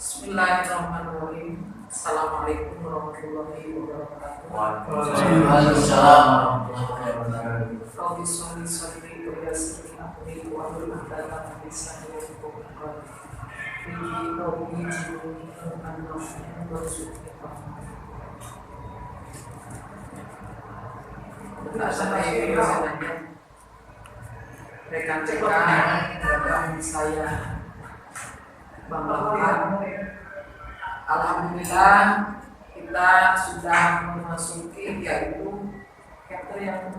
Bismillahirrahmanirrahim. Assalamualaikum warahmatullahi wabarakatuh. Waalaikumsalam warahmatullahi wabarakatuh. Rabbi sholli sholli wa yassir amri wa hlul 'uqdatam min lisani yafqahu qawli. Bihi rabbi jibuni an-nafsi warzuqni rekan-rekan saya banggakan. Alhamdulillah kita sudah memasuki yaitu chapter yang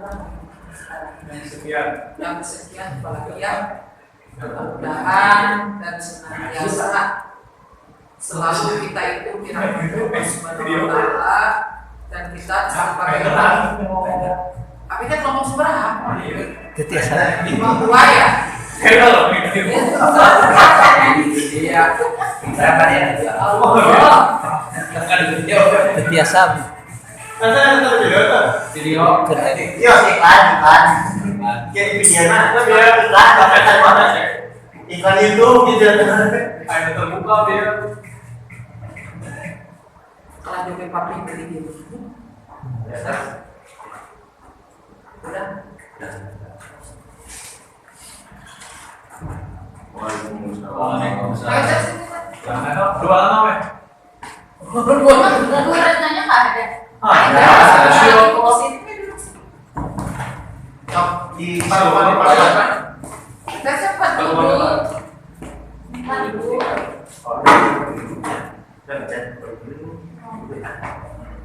sekian apalagi ya, mudah-mudahan dan senantiasa selalu kita itu Allah Subhanahu wa taala dan kita sampai mau tapi kan ngomong seberapa? Tetiasa. 52 ya. Iya. Berapa ya? Allah. Tetiasa. Video Keren. Iya, iklan. Jadi videonya biar iklan itu gitu. ayo terbuka dia. Kalau joget pabrik dari dia. Udah. Waalaikumsalam. Dua lama ya? Rasanya nggak ada. Ada. Positifnya dulu. Di paru-paru. Kita sempat dulu.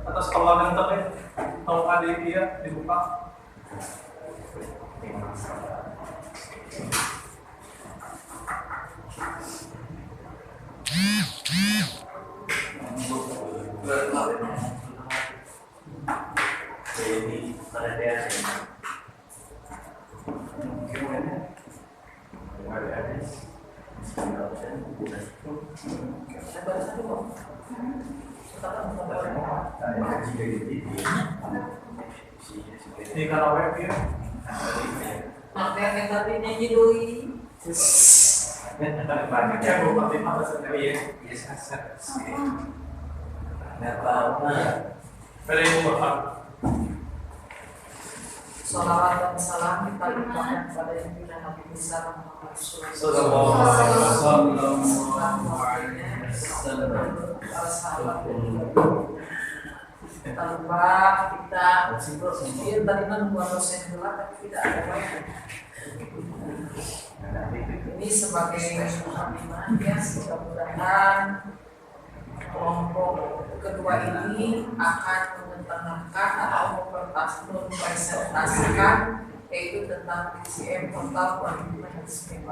Atas kawanan tapi tahu ada dia dibuka. Ini kan web ya. Makanya yang tadi nyanyi doi. Banyak ya bukan di mana sendiri ya. Pada ibu bapak. Salawat dan salam kita limpahkan kepada yang bila Nabi besar Muhammad Sallallahu alaihi wasallam. Para sahabat kita lupa kita berpikir tadi kan buat dosen gelap tapi tidak ada banyak. Ini sebagai mukadimah ya, mudah-mudahan kelompok kedua ini akan mengetengahkan atau mempresentasikan yaitu tentang PCM total management.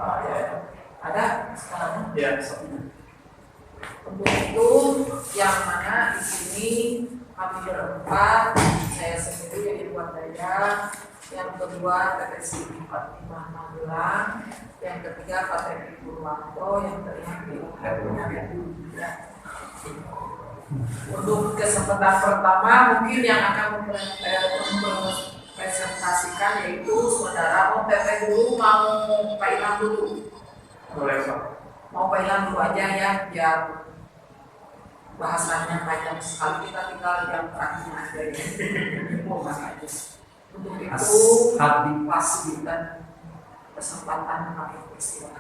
Ada sekarang? Ya. Untuk itu yang mana di sini kami berempat, saya sendiri yang dibuat daya, yang kedua Tete Siti Fatimah Magelang, yang ketiga Pak Teti Purwanto, yang kelima ya. Untuk kesempatan pertama mungkin yang akan mempresentasikan yaitu saudara Tete dulu, mau Pak Ilham dulu. Boleh Pak. Mau Pak Ilham dulu aja ya, biar bahasanya panjang sekali, kita tinggal yang terakhir aja ya. Untuk itu fasilitasi kesempatan kami peristiwa.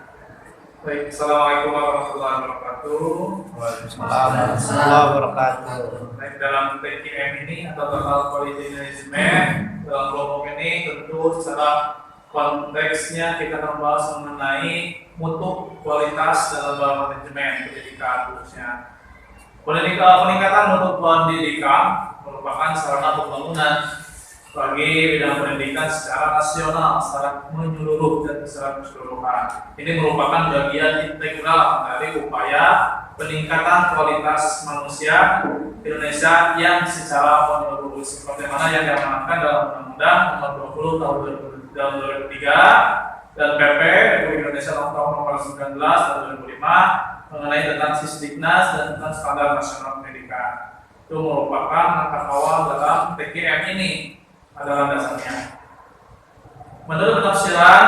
Baik, assalamualaikum warahmatullahi wabarakatuh. Waalaikumsalam warahmatullahi wabarakatuh. Baik, dalam TKM ini atau total quality management dalam kelompok ini tentu secara konteksnya kita akan membahas mengenai mutu kualitas dalam manajemen pendidikan khususnya. Peningkatan mutu pendidikan merupakan sarana pembangunan bagi bidang pendidikan secara nasional, secara menyeluruh dan secara keseluruhan. Ini merupakan bagian integral dari upaya peningkatan kualitas manusia Indonesia yang secara menyeluruh, seperti mana yang diamanatkan dalam Undang-Undang Nomor 20 Tahun 2003 dan PP Republik Indonesia Nomor 19 Tahun 2005 mengenai tentang Sisdiknas dan tentang standar nasional pendidikan. Itu merupakan langkah awal dalam TKM ini adalah dasarnya. Menurut penafsiran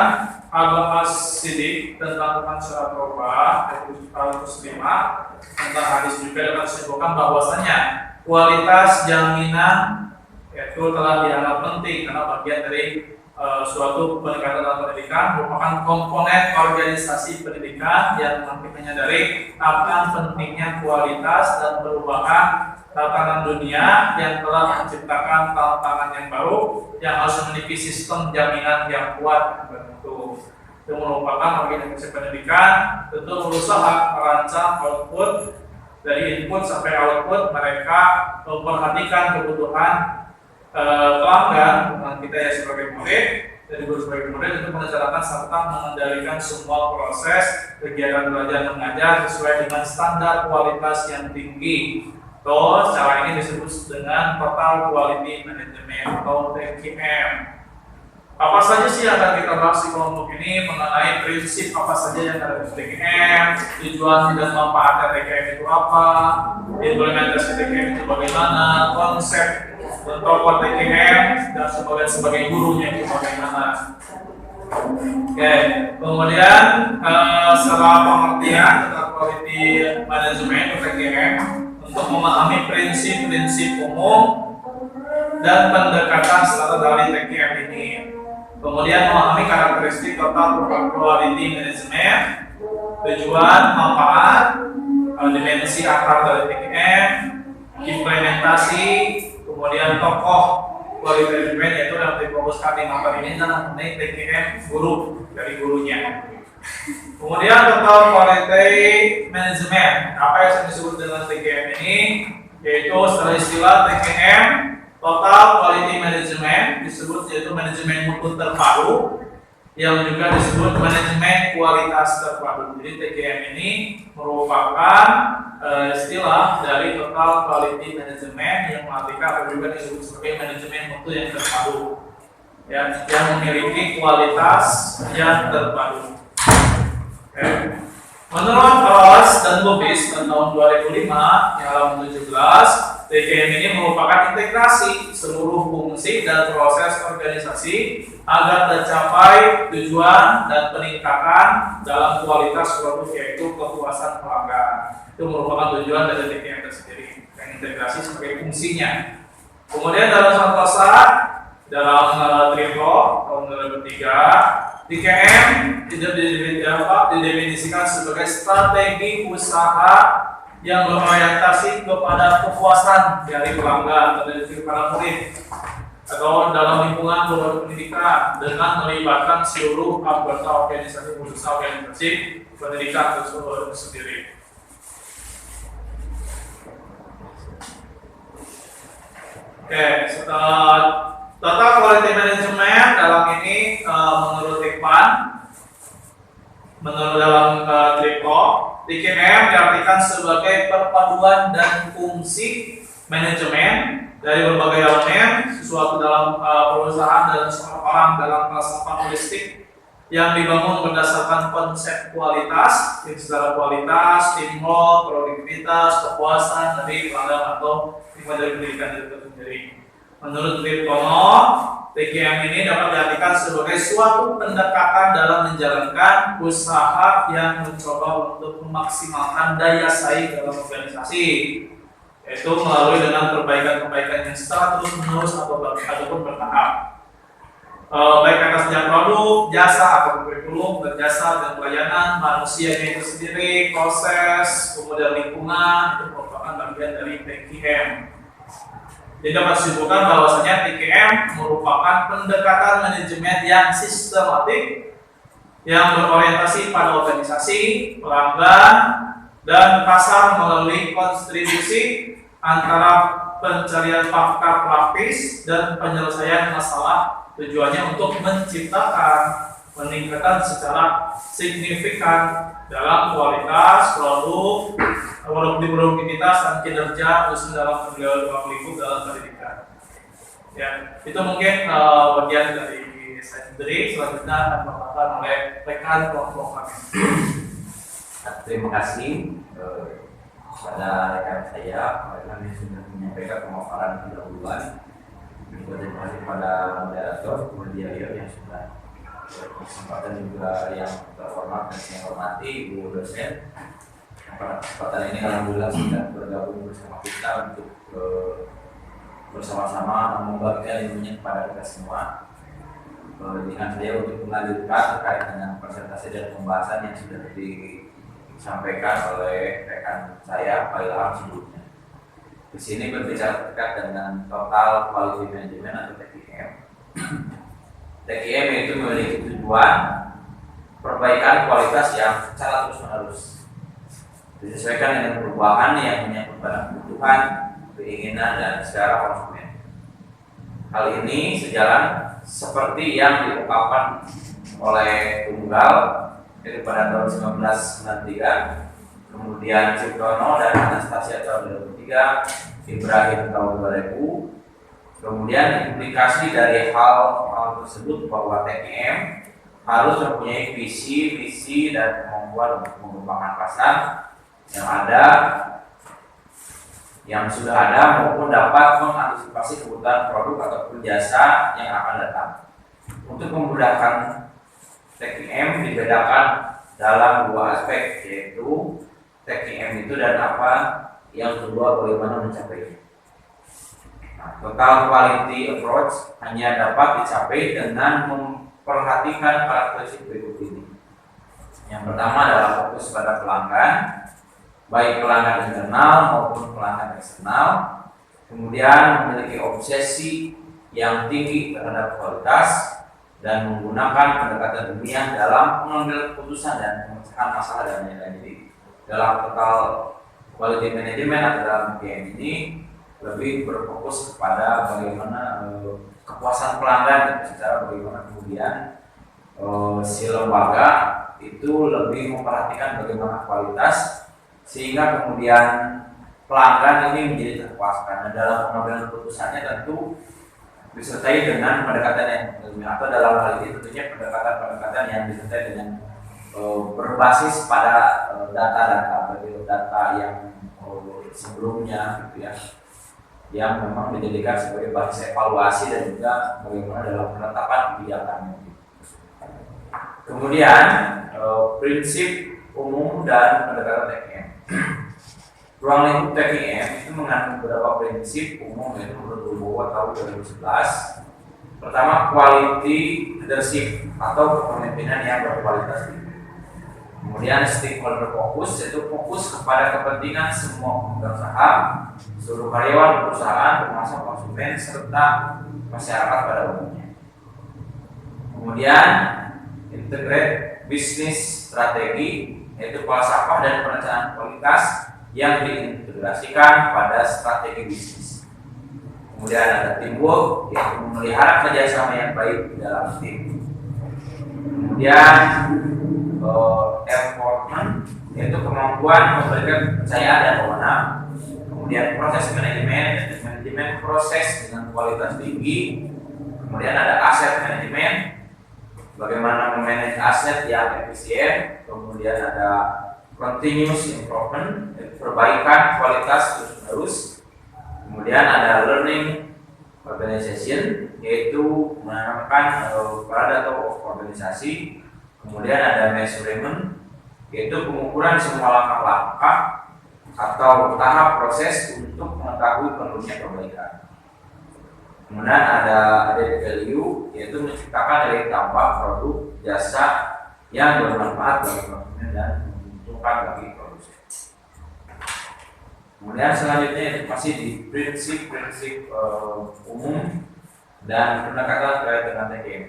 agama sidik tentang syarat taubat yaitu 105 tentang hadis juga dapat disebutkan bahwasanya kualitas jaminan itu telah dianggap penting karena bagian dari suatu peningkatan dalam pendidikan merupakan komponen organisasi pendidikan yang mampu menyadari akan pentingnya kualitas dan perubahan tatanan dunia yang telah menciptakan tantangan yang baru yang harus memiliki sistem jaminan yang kuat tentu. Itu merupakan organisasi pendidikan tentu berusaha merancang output dari input sampai output mereka memperhatikan kebutuhan pelanggan kita ya sebagai murid dari guru sebagai murid untuk merencanakan serta mengendalikan semua proses kegiatan belajar mengajar sesuai dengan standar kualitas yang tinggi. Terus cara ini disebut dengan Total Quality Management atau TQM. Apa saja sih yang akan kita bahas di kelompok ini mengenai prinsip apa saja yang ada di TQM, tujuan dan manfaatnya TQM itu apa, implementasi TQM itu bagaimana, konsep tokoh TQM dan sebagai gurunya itu bagaimana. Oke, kemudian setelah pengertian tentang quality management TQM untuk memahami prinsip-prinsip umum dan pendekatan secara dari TQM ini. Kemudian memahami karakteristik total quality management, tujuan, manfaat, dimensi akar dari TQM, implementasi, kemudian tokoh quality management yaitu dalam difokuskan di materi ini adalah mengenai TQM guru dari gurunya. Kemudian total quality management, apa yang disebut dengan TQM ini? Yaitu setelah istilah TQM total quality management disebut yaitu manajemen mutu terpadu yang juga disebut manajemen kualitas terpadu. Jadi TQM ini merupakan istilah dari total quality management yang mengartikan atau juga disebut sebagai manajemen mutu yang terpadu ya, yang memiliki kualitas yang terpadu. Menurut Ross dan Lubis pada tahun 2005 di halaman 17, TQM ini merupakan integrasi seluruh fungsi dan proses organisasi agar tercapai tujuan dan peningkatan dalam kualitas produk yaitu kepuasan pelanggan. Itu merupakan tujuan dari TQM tersendiri dan integrasi sebagai fungsinya. Kemudian dalam Santosa dalam Triplo tahun 2003 TQM didefinisikan sebagai strategi usaha yang berorientasi kepada kepuasan dari pelanggan atau dari para murid atau dalam lingkungan lembaga pendidikan dengan melibatkan seluruh anggota organisasi khususnya organisasi pendidikan itu sendiri. Oke, setelah total quality management dalam ini menurut Iqbal, menurut dalam Triplo, TQM diartikan sebagai perpaduan dan fungsi manajemen dari berbagai elemen sesuatu dalam perusahaan dan seorang dalam filsafat holistik yang dibangun berdasarkan konsep kualitas, secara kualitas, timbul, produktivitas, kepuasan dari pelanggan atau dari pendidikan itu sendiri. Menurut Triplo, TQM ini dapat diartikan sebagai suatu pendekatan dalam menjalankan usaha yang mencoba untuk memaksimalkan daya saing dalam organisasi, yaitu melalui dengan perbaikan-perbaikan yang secara terus-menerus ataupun bertahap, baik atas setiap produk, jasa atau kurikulum, berjasa dan pelayanan manusianya itu sendiri, proses, kemudian lingkungan itu merupakan bagian dari TQM. Jadi dapat disimpulkan bahwasanya TQM merupakan pendekatan manajemen yang sistematik yang berorientasi pada organisasi, pelanggan, dan pasar melalui kontribusi antara pencarian fakta praktis dan penyelesaian masalah, tujuannya untuk menciptakan peningkatan secara signifikan dalam kualitas produk, produktivitas dan kinerja khusus dalam lingkup dalam pendidikan. Ya, itu mungkin bagian dari saya sendiri. Selanjutnya akan dibawakan oleh rekan kelompok kami. Terima kasih pada rekan saya, kami sudah menyampaikan pemaparan pendahuluan. Terima kasih pada moderator, kemudian yang sudah kesempatan juga yang terhormat dan saya hormati Ibu dosen. Pada kesempatan ini alhamdulillah sudah bergabung bersama kita untuk bersama-sama membagikan ilmunya kepada kita semua. Dengan saya untuk melanjutkan terkait dengan presentasi dan pembahasan yang sudah disampaikan oleh rekan saya Pak Ilham sebelumnya. Di sini berbicara terkait dengan total quality management atau TQM. TQM itu memiliki tujuan perbaikan kualitas yang secara terus-menerus disesuaikan dengan perubahan yang menyangkut pada kebutuhan, keinginan, dan selera konsumen. Hal ini sejalan seperti yang diungkapkan oleh Tunggal yaitu pada tahun 1993, kemudian Ciptono dan Anastasia tahun 2003, Ibrahim tahun 2000. Kemudian implikasi dari hal tersebut bahwa TQM harus mempunyai visi, misi, dan kemampuan untuk mengembangkan pasar yang sudah ada maupun dapat mengantisipasi kebutuhan produk ataupun jasa yang akan datang. Untuk memudahkan TQM dibedakan dalam dua aspek, yaitu TQM itu dan apa, yang kedua bagaimana mencapainya. Total quality approach hanya dapat dicapai dengan memperhatikan karakteristik berikut ini. Yang pertama adalah fokus pada pelanggan, baik pelanggan internal maupun pelanggan eksternal. Kemudian memiliki obsesi yang tinggi terhadap kualitas dan menggunakan pendekatan ilmiah dalam pengambilan keputusan dan pemecahan masalah dan lain-lain. Jadi dalam total quality management atau dalam TQM ini lebih berfokus kepada bagaimana kepuasan pelanggan, secara bagaimana kemudian si lembaga itu lebih memperhatikan bagaimana kualitas sehingga kemudian pelanggan ini menjadi terpuaskan. Dan dalam pengambilan keputusannya tentu disertai dengan pendekatan yang ilmiah, atau dalam hal ini tentunya pendekatan yang disertai dengan berbasis pada data yang sebelumnya gitu ya, yang memang dijadikan sebagai basis evaluasi dan juga bagaimana dalam penetapan kebijakannya. Kemudian prinsip umum dan pendekatan TQM. Ruang lingkup TQM itu mengandung beberapa prinsip umum, yaitu menurut Bowo tahun 2011. Pertama, quality leadership atau kepemimpinan yang berkualitas tinggi. Kemudian stakeholder fokus, yaitu fokus kepada kepentingan semua pemegang saham, seluruh karyawan perusahaan, termasuk konsumen serta masyarakat pada umumnya. Kemudian integrate business strategi, yaitu falsafah dan perencanaan kualitas yang diintegrasikan pada strategi bisnis. Kemudian ada teamwork, yaitu memelihara kerjasama yang baik di dalam tim. Kemudian enforcement, yaitu kemampuan memberikan kepercayaan dan wewenang. Kemudian proses manajemen proses dengan kualitas tinggi. Kemudian ada aset manajemen, bagaimana memanage aset yang efisien. Kemudian ada continuous improvement, perbaikan kualitas terus-menerus. Kemudian ada learning organization, yaitu menanamkan pada atau organisasi. Kemudian ada measurement, yaitu pengukuran semua langkah-langkah atau tahap proses untuk mengetahui perlunya perbaikan. Kemudian ada added value, yaitu menciptakan nilai tambah produk jasa yang bermanfaat bagi konsumen dan menguntungkan bagi produsen. Kemudian selanjutnya itu masih di prinsip-prinsip umum dan pendekatan terkait dengan TQM.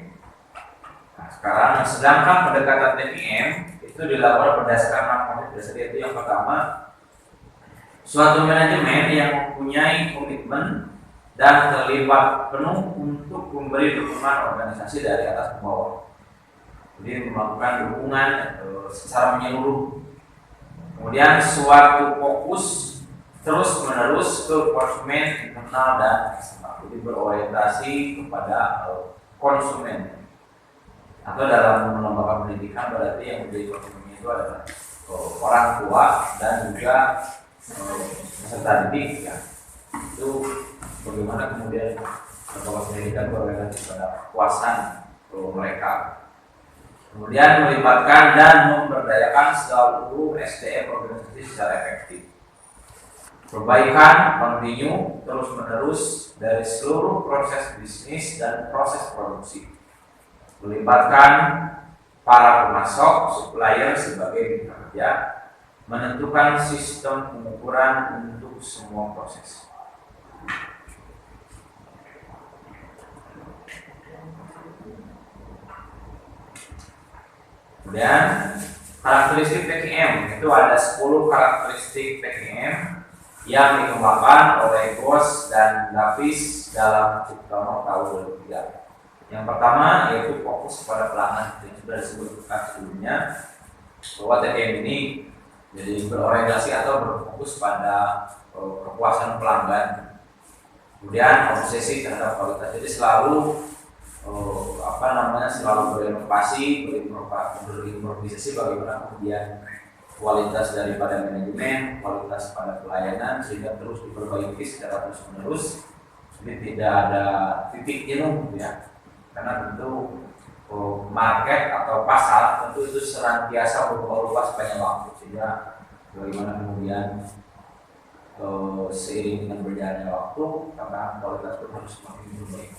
Nah, sekarang sedangkan pendekatan TQM itu dilakukan berdasarkan makna dasar, yaitu yang pertama, suatu manajemen yang mempunyai komitmen dan terlibat penuh untuk memberi dukungan organisasi dari atas ke bawah. Jadi melakukan dukungan secara menyeluruh. Kemudian suatu fokus terus menerus ke konsumen internal dan eksternal. Jadi berorientasi kepada konsumen. Atau dalam lembaga pendidikan berarti yang menjadi konsumen itu adalah orang tua dan juga peserta didik ya. Itu bagaimana kemudian lembaga pendidikan berorientasi pada kepuasan mereka Kemudian melibatkan dan memberdayakan seluruh SDM organisasi secara efektif. Perbaikan kontinu terus-menerus dari seluruh proses bisnis dan proses produksi. Melibatkan para pemasok, supplier sebagai mitra kerja, menentukan sistem pengukuran untuk semua proses. Kemudian karakteristik TKM itu ada 10 karakteristik TKM yang dikembangkan oleh Bos dan Davis dalam Ciptono tahun 2003. Yang pertama yaitu fokus pada pelanggan, yang sudah disebutkan sebelumnya bahwa TKM ini jadi berorientasi atau berfokus pada kepuasan pelanggan. Kemudian obsesi terhadap kualitas, jadi selalu selalu berinovasi, berimprovisasi bagaimana kemudian kualitas daripada manajemen, kualitas pada pelayanan sehingga terus diperbaiki secara terus menerus. Jadi tidak ada titik jenuh ya, karena tentu market atau pasar tentu itu senantiasa berubah-ubah sepanjang waktu, sehingga bagaimana kemudian seiring dengan berjalannya waktu karena kualitas pun harus semakin berbaik.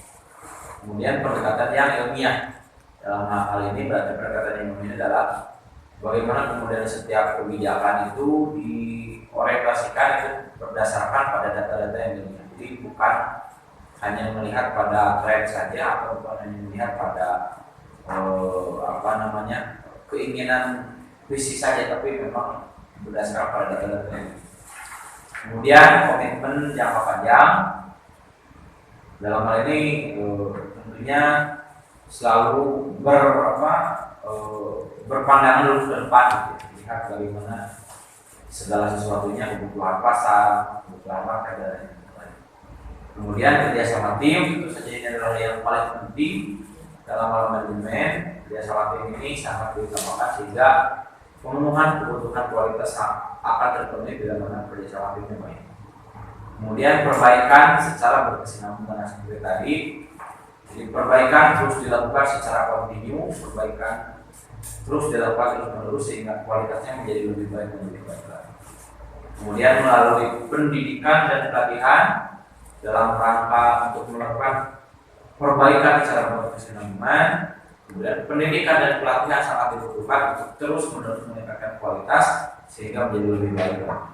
Kemudian pendekatan yang ilmiah, dalam hal ini berarti pendekatan yang ilmiah adalah bagaimana kemudian setiap kebijakan itu diorientasikan itu berdasarkan pada data-data yang ilmiah. Jadi bukan hanya melihat pada tren saja atau bukan hanya melihat pada keinginan visi saja, tapi memang berdasarkan pada data-data yang ilmiah. Kemudian komitmen jangka panjang, dalam hal ini tentunya selalu berpandangan lurus ke depan, gitu. Lihat bagaimana segala sesuatunya, kebutuhan pasar, kebutuhan market dan lain-lain. Kemudian kerjasama tim, itu saja ini adalah yang paling penting dalam hal manajemen. Kerjasama tim ini sangat diutamakan sehingga pemenuhan kebutuhan kualitas akan terpenuhi bila mana kerjasama timnya baik. Kemudian perbaikan secara berkesinambungan seperti tadi. Jadi perbaikan terus dilakukan secara kontinu, perbaikan terus dilakukan terus-menerus sehingga kualitasnya menjadi lebih baik dan lebih baik lagi. Kemudian melalui pendidikan dan pelatihan dalam rangka untuk melakukan perbaikan secara berkesinambungan. Kemudian pendidikan dan pelatihan sangat dibutuhkan untuk terus-menerus meningkatkan kualitas sehingga menjadi lebih baik lagi.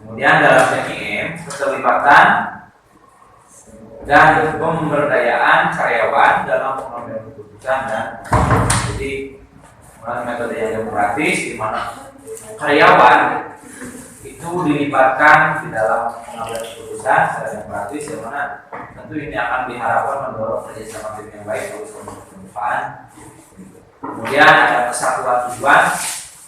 Kemudian dalam TKM keterlibatan dan pemberdayaan karyawan dalam pengambilan keputusan, dan jadi metode yang demokratis di mana karyawan itu dilibatkan di dalam pengambilan keputusan secara demokratis, yang mana tentu ini akan diharapkan mendorong kerjasama tim yang baik terus bermanfaat. Kemudian ada kesatuan tujuan.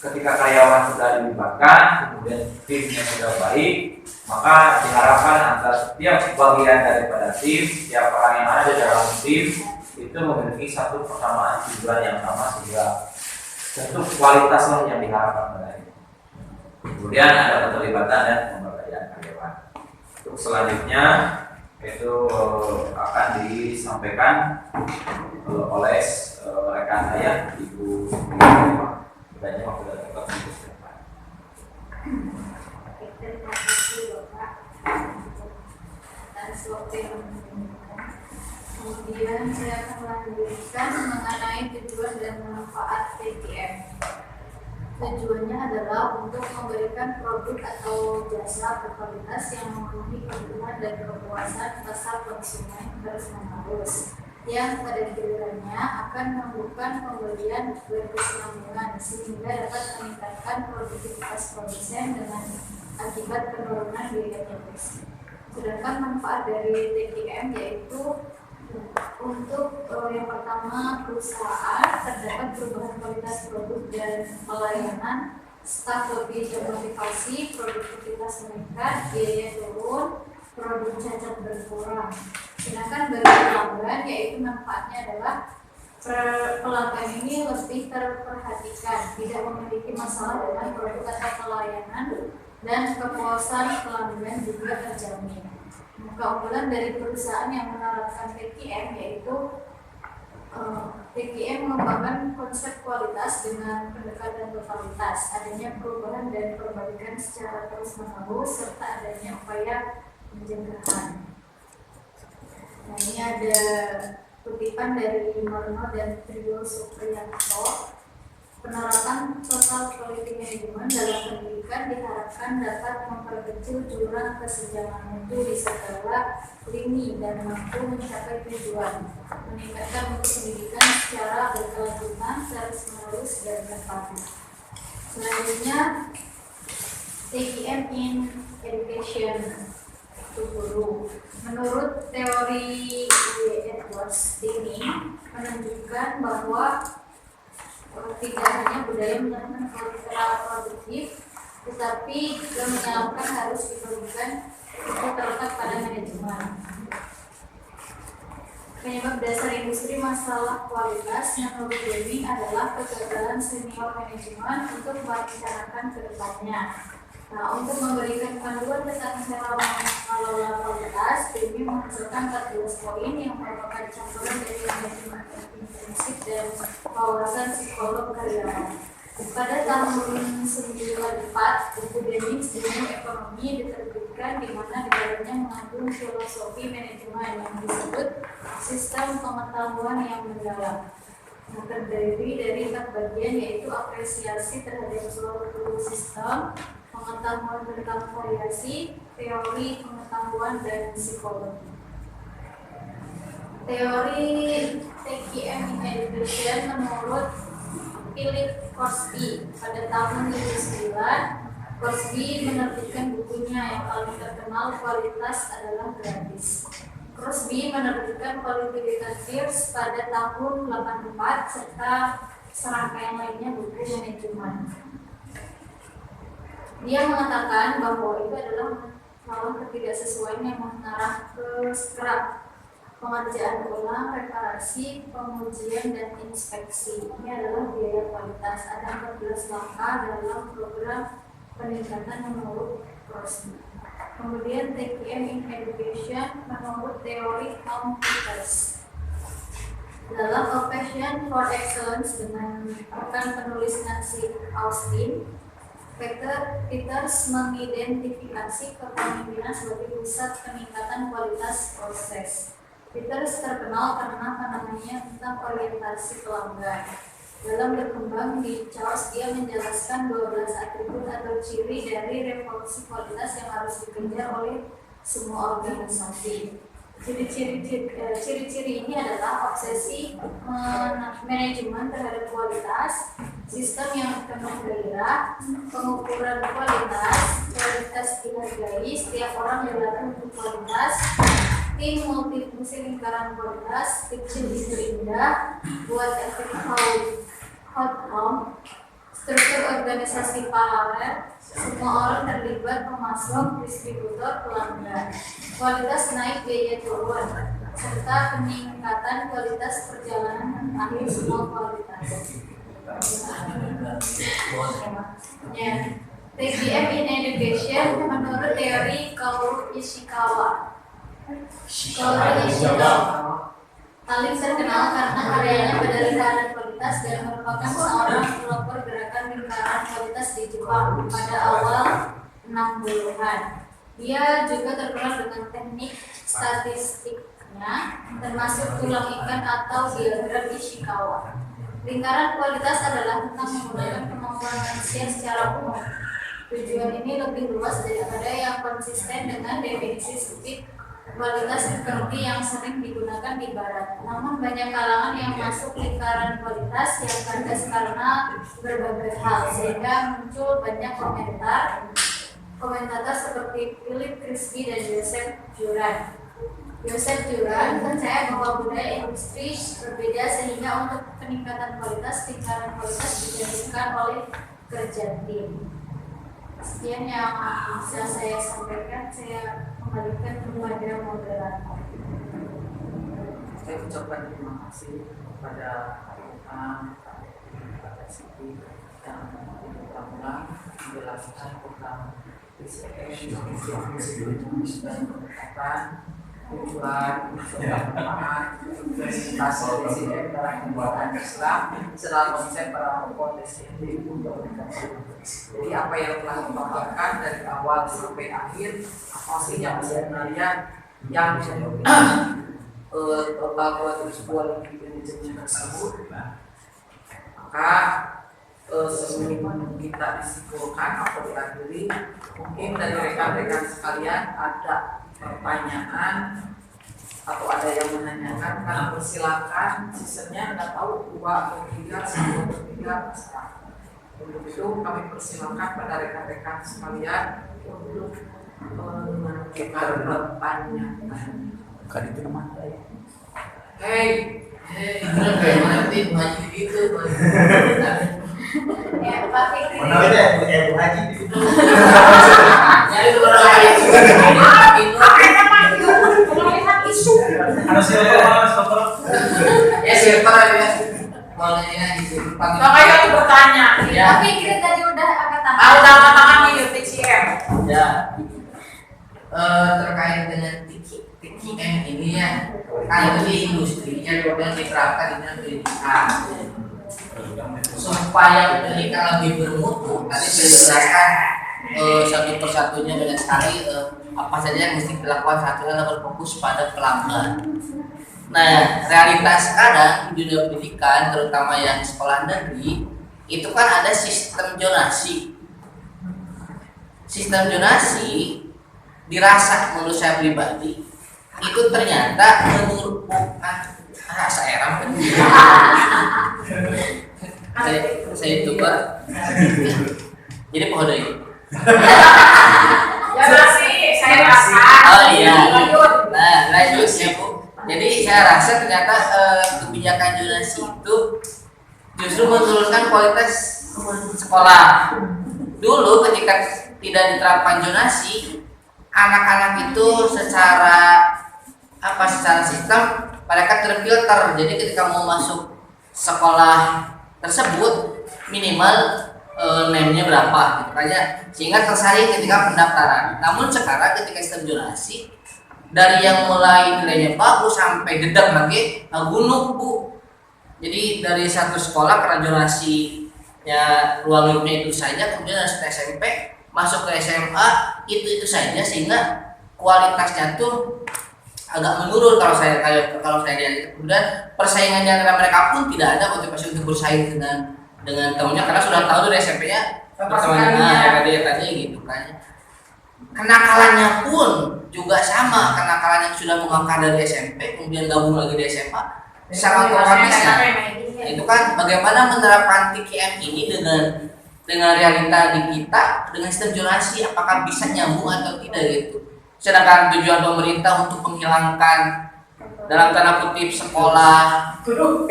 Ketika karyawan sudah dilibatkan, kemudian timnya sudah baik, maka diharapkan antara setiap bagian daripada tim, setiap orang yang ada di dalam tim itu memiliki satu persamaan tujuan yang sama, sehingga tentu kualitaslah yang diharapkan pada itu. Kemudian ada keterlibatan dan pemberdayaan karyawan. Untuk selanjutnya itu akan disampaikan oleh rekan saya, Ibu Supriya. Banyak waktu dan tempat untuk depan. Terima kasih Bapak atas waktu yang memberikan. Kemudian saya akan melanjutkan mengenai tujuan dan manfaat TKM. Tujuannya adalah untuk memberikan produk atau jasa berkualitas yang memenuhi kebutuhan dan kepuasan pasar konsumen terus-menerus, yang pada gilirannya akan membuka pembelian berkesinambungan sehingga dapat meningkatkan produktivitas produsen dengan akibat penurunan biaya produksi. Sedangkan manfaat dari TKM yaitu untuk yang pertama, perusahaan terdapat perubahan kualitas produk dan pelayanan, staf lebih termotivasi, produktivitas meningkat, biaya turun, produk cacat berkurang. Sedangkan bagi pelanggan yaitu manfaatnya adalah pelanggan ini lebih terperhatikan, tidak memiliki masalah dengan produk atau pelayanan, dan kepuasan pelanggan juga terjamin. Keunggulan dari perusahaan yang menerapkan TKM yaitu TKM mengembangkan konsep kualitas dengan pendekatan totalitas, adanya perubahan dan perbaikan secara terus-menerus, serta adanya upaya pencegahan. Nah, ini ada kutipan dari Morno dan Trio Supriyanto. Penerapan total quality management dalam pendidikan diharapkan dapat memperkecil jurang kesenjangan mutu di segala lini dan mampu mencapai tujuan, meningkatkan mutu pendidikan secara berkelanjutan, terus-menerus dan terpadu. Selanjutnya, TKM in Education itu guru. Menurut teori Edwards ini menunjukkan bahwa tidak hanya budaya menanamkan kultural produktif, tetapi juga menyalurkan harus diperlukan itu terletak pada manajemen. Penyebab dasar industri masalah kualitas menurut Deming adalah kegagalan senior manajemen untuk merencanakan ke depannya. Nah, untuk memberikan panduan tentang cara mengelola kualitas, Deming menghasilkan 14 poin yang merupakan campuran dari manajemen intensif dan wawasan psikolog karyawan. Pada tahun 94, buku Deming Ilmu Ekonomi diterbitkan, di mana di dalamnya mengandung filosofi manajemen yang disebut sistem pengetahuan yang mendalam. Nah, terdiri dari 4 bagian, yaitu apresiasi terhadap suatu sistem, pengetahuan tentang variasi, teori pengetahuan, dan psikologi. Teori TKM in Education menurut Philip Crosby pada tahun 2009, Crosby menerbitkan bukunya yang paling terkenal, Kualitas Adalah Gratis. Crosby menerbitkan Qualifications pada tahun 84 serta serangkaian lainnya buku manajemen. Dia mengatakan bahwa itu adalah melawan ketidaksesuaian yang mengarah ke scrap, pengerjaan ulang, reparasi, pengujian, dan inspeksi. Ini adalah biaya kualitas. Ada 14 langkah dalam program peningkatan menurut Crosby. Kemudian TKM in Education menurut teori Tom Peters. Dalam A Passion for Excellence dengan rekan penulis Nancy Austin, Peters mengidentifikasi kepemimpinan sebagai pusat peningkatan kualitas proses. Peters terkenal karena tentang orientasi pelanggan. Dalam berkembang di Charles, dia menjelaskan 12 atribut atau ciri dari revolusi kualitas yang harus dikejar oleh semua organisasi. Ciri-ciri ini adalah obsesi manajemen terhadap kualitas, sistem yang penuh gairah, pengukuran kualitas dihargai, setiap orang dilatih untuk kualitas, tim multifungsi lingkaran kualitas, kecil istri indah, buat efek outcome, struktur organisasi paralel, semua orang terlibat, pemasok, distributor, pelanggan, kualitas naik, biaya turun, serta peningkatan kualitas perjalanan akhir semua kualitas. Ya, TKM in Education menurut teori Kaoru Ishikawa. Paling terkenal karena karyanya pada lingkaran kualitas dan merupakan seorang pelopor gerakan lingkaran kualitas di Jepang pada awal 60-an. Dia juga terkenal dengan teknik statistiknya, termasuk tulang ikan atau diagram Ishikawa. Lingkaran kualitas adalah tentang menggunakan kemampuan manusia secara umum. Tujuan ini lebih luas daripada yang konsisten dengan definisi sempit kualitas seperti yang sering digunakan di barat. Namun banyak kalangan yang masuk lingkaran kualitas yang kandas karena berbagai hal, sehingga muncul banyak komentator seperti Philip Crosby dan Joseph Juran. Joseph Juran percaya bahwa budaya industri berbeda, sehingga untuk peningkatan kualitas, lingkaran kualitas dijadikan oleh kerja tim. Sekian yang bisa saya sampaikan, saya kembalikan kepada moderator. Saya ucapkan terima kasih kepada Pak Siti yang benar-benar menjelaskan tentang PCM dan peningkatan tujuan, presentasi DCM dalam pembuatan Islam setelah konsep para tokoh DCM untuk komunikasi. Jadi apa yang telah dipaparkan dari awal sampai akhir, apa sih yang sebenarnya yang total kualitas manajemen tersebut. Maka sebelum kita disimpulkan atau diakhiri, mungkin dari rekan-rekan sekalian ada pertanyaan atau ada yang menanyakan, kan persilakan. Seasonnya nggak tahu 2 atau 3, 1 atau 3 terserah. Untuk itu kami persilakan pada rekan-rekan sekalian untuk menentukan pertanyaan. Kan itu mana ya? Hei, nanti maju gitu. Ya, Pak Fikri. Mana ada Bu Haji di situ? Jadi Ada siapa? ya siapa ya? Bolehnya gitu. Makanya aku bertanya. Ya. Pak Fikri tadi udah angkat tangan. Udah angkat tangan di TCM. Ya. Terkait dengan TCM ini ya, kan di industrinya juga diterapkan di pendidikan. Supaya pendidikan lebih bermutu, tadi sudah dijelaskan satu persatunya banyak sekali apa saja yang mesti dilakukan. Satu adalah berfokus pada pelanggan. Nah, realitas sekarang di dunia pendidikan, terutama yang sekolah negeri, itu kan ada sistem zonasi. Sistem zonasi dirasa menurut saya pribadi itu ternyata saya itu Pak. Jadi pohon ini. Ya masih, saya rasa. Oh iya. Lanjut. Nah, lanjut ya Bu. Jadi saya rasa ternyata kebijakan zonasi itu justru menurunkan kualitas sekolah. Dulu ketika tidak diterapkan zonasi, anak-anak itu secara sistem mereka terfilter. Jadi ketika mau masuk sekolah tersebut minimal name-nya berapa gitu kan ya, sehingga tersaring ketika pendaftaran. Namun sekarang ketika sistem zonasi, dari yang mulai nilainya bagus sampai dedek lagi gunung Bu. Jadi dari satu sekolah karena zonasinya ruang lingkupnya itu saja, kemudian dari SMP masuk ke SMA itu saja, sehingga kualitasnya tuh agak menurun kalau saya lihat. Kemudian persaingan di antara mereka pun tidak ada motivasi untuk bersaing dengan temannya, karena sudah tahu dari SMP-nya temannya tadi gitu kan. Kenakalannya pun juga sama, kenakalan yang sudah mengangkat dari SMP kemudian gabung lagi di SMA sangat otomatis ya. Itu kan bagaimana menerapkan TKM ini dengan realita di kita dengan sistem zonasi, apakah bisa nyambung atau tidak gitu. Sedangkan tujuan pemerintah untuk menghilangkan dalam tanda kutip sekolah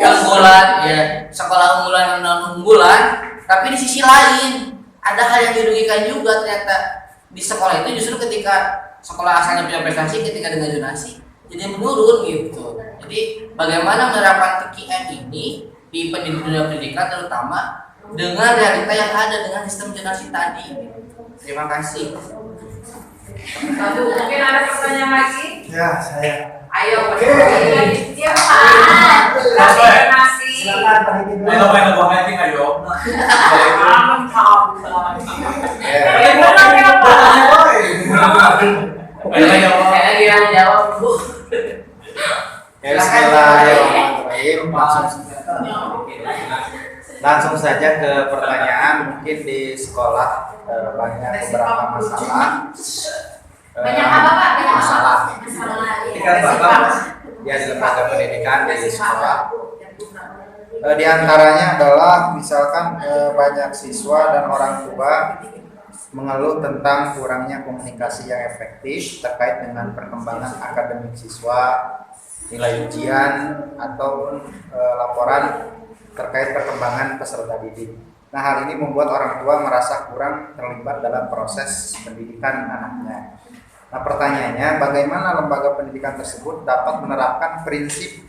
unggulan ya, sekolah unggulan dan non unggulan, tapi di sisi lain ada hal yang dirugikan juga ternyata di sekolah itu. Justru ketika sekolah asalnya punya prestasi, ketika dengan zonasi jadi menurun gitu. Jadi bagaimana menerapkan TKM ini di dunia pendidikan, terutama dengan realita yang ada dengan sistem zonasi tadi. Terima kasih. Mungkin ada pertanyaan lagi? Ya, saya. Ayo, dia Pak. Kasih. Silakan Pak Hidin. Ayo main buah meeting ayo. Saya yang jawab Bu. Ya, bismillahirrahmanirrahim. Langsung saja ke pertanyaan. Mungkin di sekolah banyak beberapa masalah. Banyak apa Pak? Banyak Masalah. masalah. Ya, di lembaga pendidikan di sekolah. Di antaranya adalah misalkan banyak siswa dan orang tua mengeluh tentang kurangnya komunikasi yang efektif terkait dengan perkembangan akademik siswa, nilai ujian ataupun laporan terkait perkembangan peserta didik. Nah, hal ini membuat orang tua merasa kurang terlibat dalam proses pendidikan anaknya. Nah, pertanyaannya, bagaimana lembaga pendidikan tersebut dapat menerapkan prinsip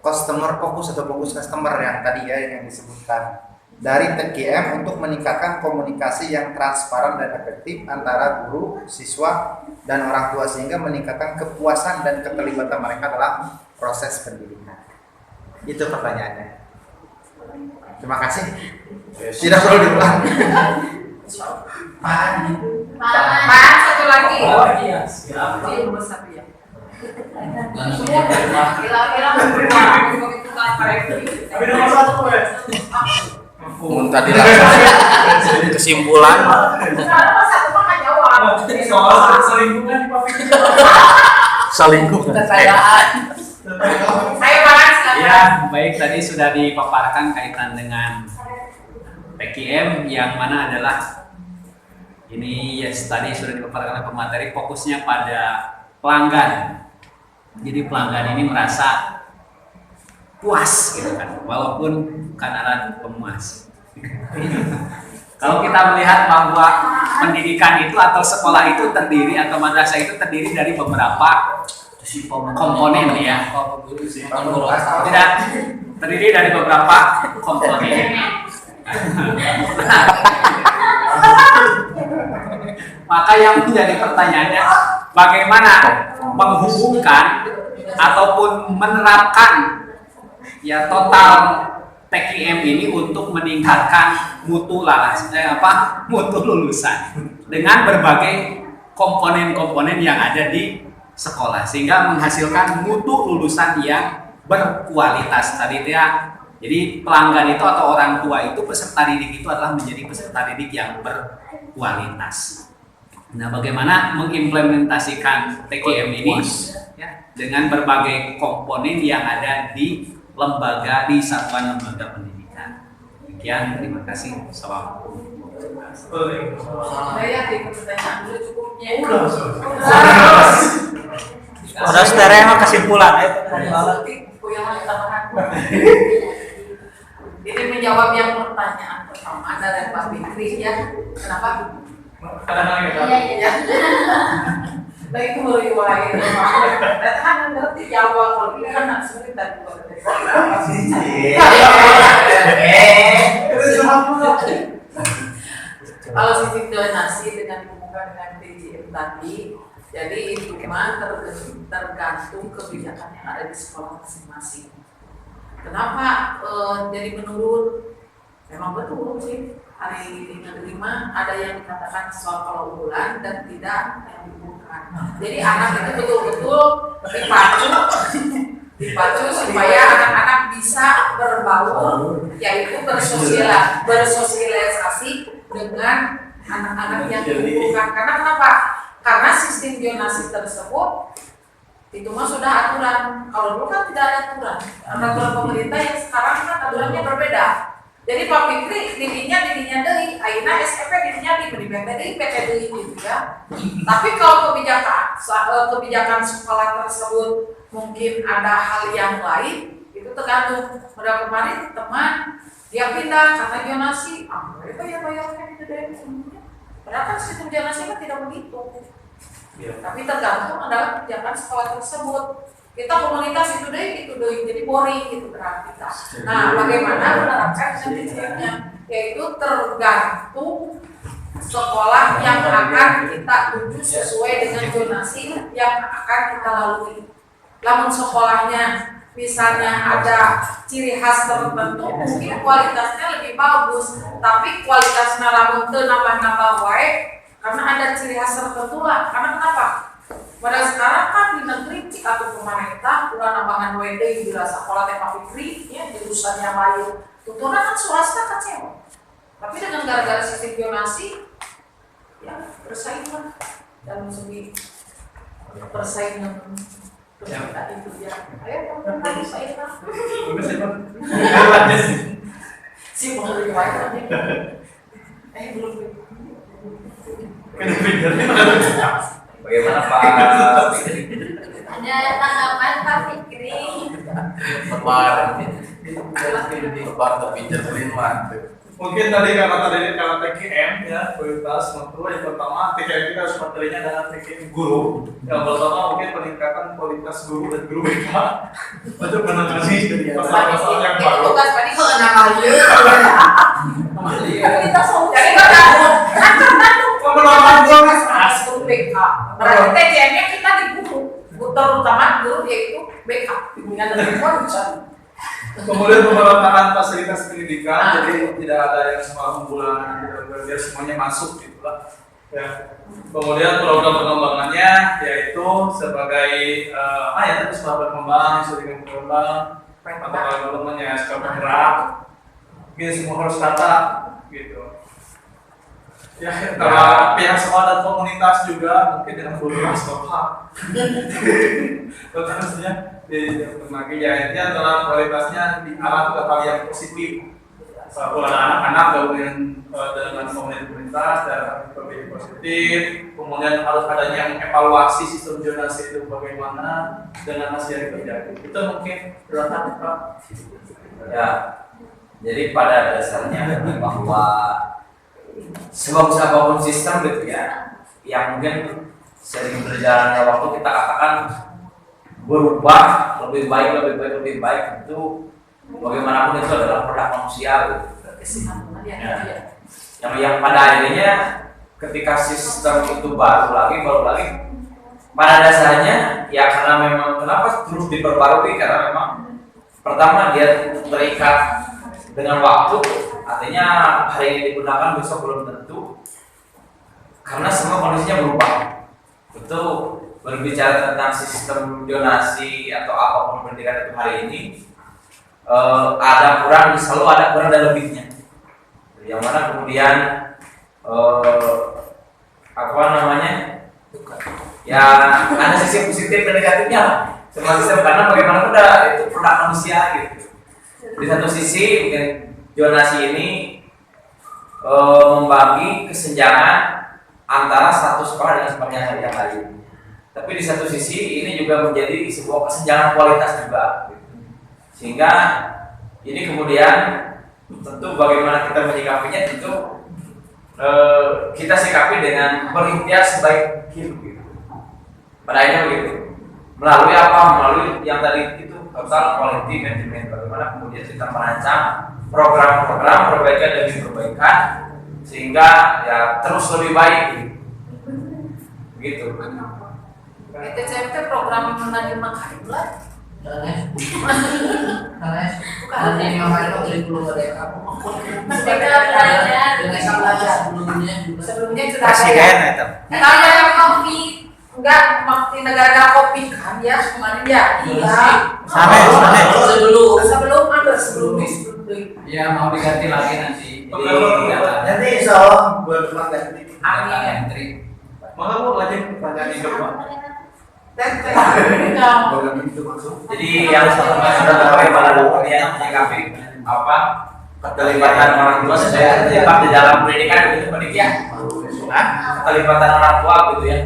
customer focus atau fokus customer yang tadi ya yang disebutkan. dari TKM untuk meningkatkan komunikasi yang transparan dan efektif antara guru, siswa, dan orang tua sehingga meningkatkan kepuasan dan keterlibatan mereka dalam proses pendidikan. Itu pertanyaannya. Terima kasih. Tidak perlu diulang. Pak, satu lagi. Oh iya, siap. Ini nomor 1 ya. Kira-kira begitu kan Pak Refli. Tapi nomor 1 ya. Tadi langsung kesimpulan. Karena Pak satu mah nggak jawab. Soal selingkuhan di Pak Fikri. Selingkuh. Kekayaan. Saya bahas Ya, baik, tadi sudah dipaparkan kaitan dengan PKM yang mana adalah ini tadi sudah dipaparkan oleh pemateri, fokusnya pada pelanggan. Jadi pelanggan ini merasa puas gitu kan, walaupun bukan alat pemuas. Kalau kita melihat bahwa pendidikan itu atau sekolah itu terdiri atau madrasah itu terdiri dari beberapa komponen ya. Tidak, terdiri dari beberapa komponen. Maka yang menjadi pertanyaannya, bagaimana menghubungkan ataupun menerapkan ya total TKM ini untuk meningkatkan mutu lulusan dengan berbagai komponen-komponen yang ada di sekolah sehingga menghasilkan mutu lulusan yang berkualitas tadi ya. Jadi pelanggan itu atau orang tua itu, peserta didik itu adalah menjadi peserta didik yang berkualitas. Nah, bagaimana mengimplementasikan TKM ini ya, dengan berbagai komponen yang ada di lembaga, di satuan lembaga pendidikan. Demikian, terima kasih. Assalamualaikum. Saya ikut pertanyaan dulu cukupnya. Udah stereo mah kesimpulan. Ini menjawab yang pertanyaan pertama dari Pak Fikri ya. Kenapa? Iya. Nah itu baru diwain. Kan ngerti jawab kalau ini kan nak sulit tadi. Kalau sistem donasi dengan hubungan dengan PJM tadi, jadi itu mah tergantung kebijakan yang ada di sekolah masing-masing. Kenapa jadi menurun? Memang betul sih. Hari ini menerima ada yang dikatakan soal kalau unggulan dan tidak yang dibutuhkan. Jadi anak itu betul-betul dipacu supaya anak-anak bisa berbaur, yaitu bersosialisasi dengan anak-anak yang dibutuhkan. Karena kenapa? Karena sistem zonasi tersebut itu mah sudah aturan. Kalau dulu kan tidak ada aturan. Aturan pemerintah yang sekarang kan aturannya berbeda. Jadi Pak Fikri dirinya deui, ayeuna SPP dirinya di PT deui gitu ya. Tapi kalau kebijakan sekolah tersebut mungkin ada hal yang lain, itu tergantung. Pada kemarin teman dia pindah karena zonasi, mereka ya bayarnya gitu deh. Padahal kan sistem zonasi kan tidak begitu. Tapi tergantung adalah kebijakan sekolah tersebut. Kita komunikasi itu deh, jadi boring gitu berarti kita. Nah, bagaimana menerapkan sistemnya? Yaitu tergantung sekolah yang akan kita tuju sesuai dengan zonasi yang akan kita lalui. Namun sekolahnya misalnya ada ciri khas tertentu, mungkin kualitasnya lebih bagus, tapi kualitasnya lamun teu nambah-nambah wae karena ada ciri khas tertentu lah. Karena kenapa? Pada sekarang kan di negeri atau pemerintah udah nambahan WD di sekolah Pak Fikri ya jurusannya lain. Tuturan kan swasta kecewa. Tapi dengan gara-gara sistem zonasi ya bersaing lah dalam segi persaingan kita itu ya. Ayo kita bersaing lah. Si pengen riwayat belum. Bagaimana Pak Fikri? Ada tanggapan Pak Fikri? Mungkin tadi karena TKM ya prioritas nomor yang pertama TKM kita harus materinya adalah TKM guru. Yang pertama mungkin peningkatan kualitas guru dan guru BK untuk menangani masalah-masalah yang Itu baru. tugas tadi mengenal Kita solusi. Jadi kalau takut, Pengembangan gua Guru BK. Berarti TJM-nya kita di guru, terutama guru yaitu BK, bimbingan dan pengawasan. kemudian pemerataan fasilitas pendidikan, jadi tidak ada yang sekolah unggulan, biar semuanya masuk gitulah. Ya. Kemudian program pengembangannya yaitu sebagai ya tadi sekolah berkembang, studi berkembang, atau developmentnya sekolah bergerak, mungkin semua harus kata gitu. Ya, antara pihak sekolah dan komunitas juga mungkin dengan guru sekolah. Terusnya lagi ya ini adalah kualitasnya diarah ke hal yang positif. Kalau ada anak-anak kemudian dengan komunitas dan lebih positif, kemudian harus adanya evaluasi sistem zonasi itu bagaimana dengan hasil yang terjadi. Itu mungkin berapa Pak? Ya, jadi pada dasarnya bahwa sebagus apapun sistem gitu ya, yang mungkin sering berjalannya waktu kita katakan berubah lebih baik itu bagaimanapun itu adalah produk manusia gitu. Ya. Yang pada akhirnya ketika sistem itu baru lagi pada dasarnya ya karena memang kenapa terus diperbarui karena memang pertama dia terikat dengan waktu, artinya hari ini digunakan besok belum tentu karena semua kondisinya berubah. Itu berbicara tentang sistem donasi atau apapun pendidikan itu hari ini ada kurang, selalu ada kurang dan lebihnya. Yang mana kemudian ya ada sisi positif dan negatifnya semua sistem karena bagaimana udah itu produk manusia gitu. Di satu sisi mungkin donasi ini membagi kesenjangan antara satu sekolah dengan sekolah yang lain. Tapi di satu sisi ini juga menjadi sebuah kesenjangan kualitas juga. Sehingga ini kemudian tentu bagaimana kita menyikapinya tentu kita sikapi dengan berikhtiar sebaik mungkin. Pada akhirnya begitu. Melalui apa? Melalui yang tadi itu total quality management. Bagaimana kemudian kita merancang program-program perbaikan demi perbaikan sehingga ya terus lebih baik. Begitu. TCM itu program menerima karyawan. nanti makanya kurikulum mereka Mereka belajar dengan sama sebelumnya juga. sebelumnya sudah Presiden ada. itu. Kalau yang kopi enggak waktu negara kopi kan ya kemarin ya. Iya. Sebelum ada sebelum. Ya mau diganti lagi nanti. Nanti insya Allah buat depan ganti. Amin. Menteri. Maka Bu lanjut pertanyaan itu Pak. Jadi yang sudah bagaimana kemudian menyikapi apa keterlibatan orang tua saya terlibat di dalam pendidikan begitu pendidikan keterlibatan orang tua gitu ya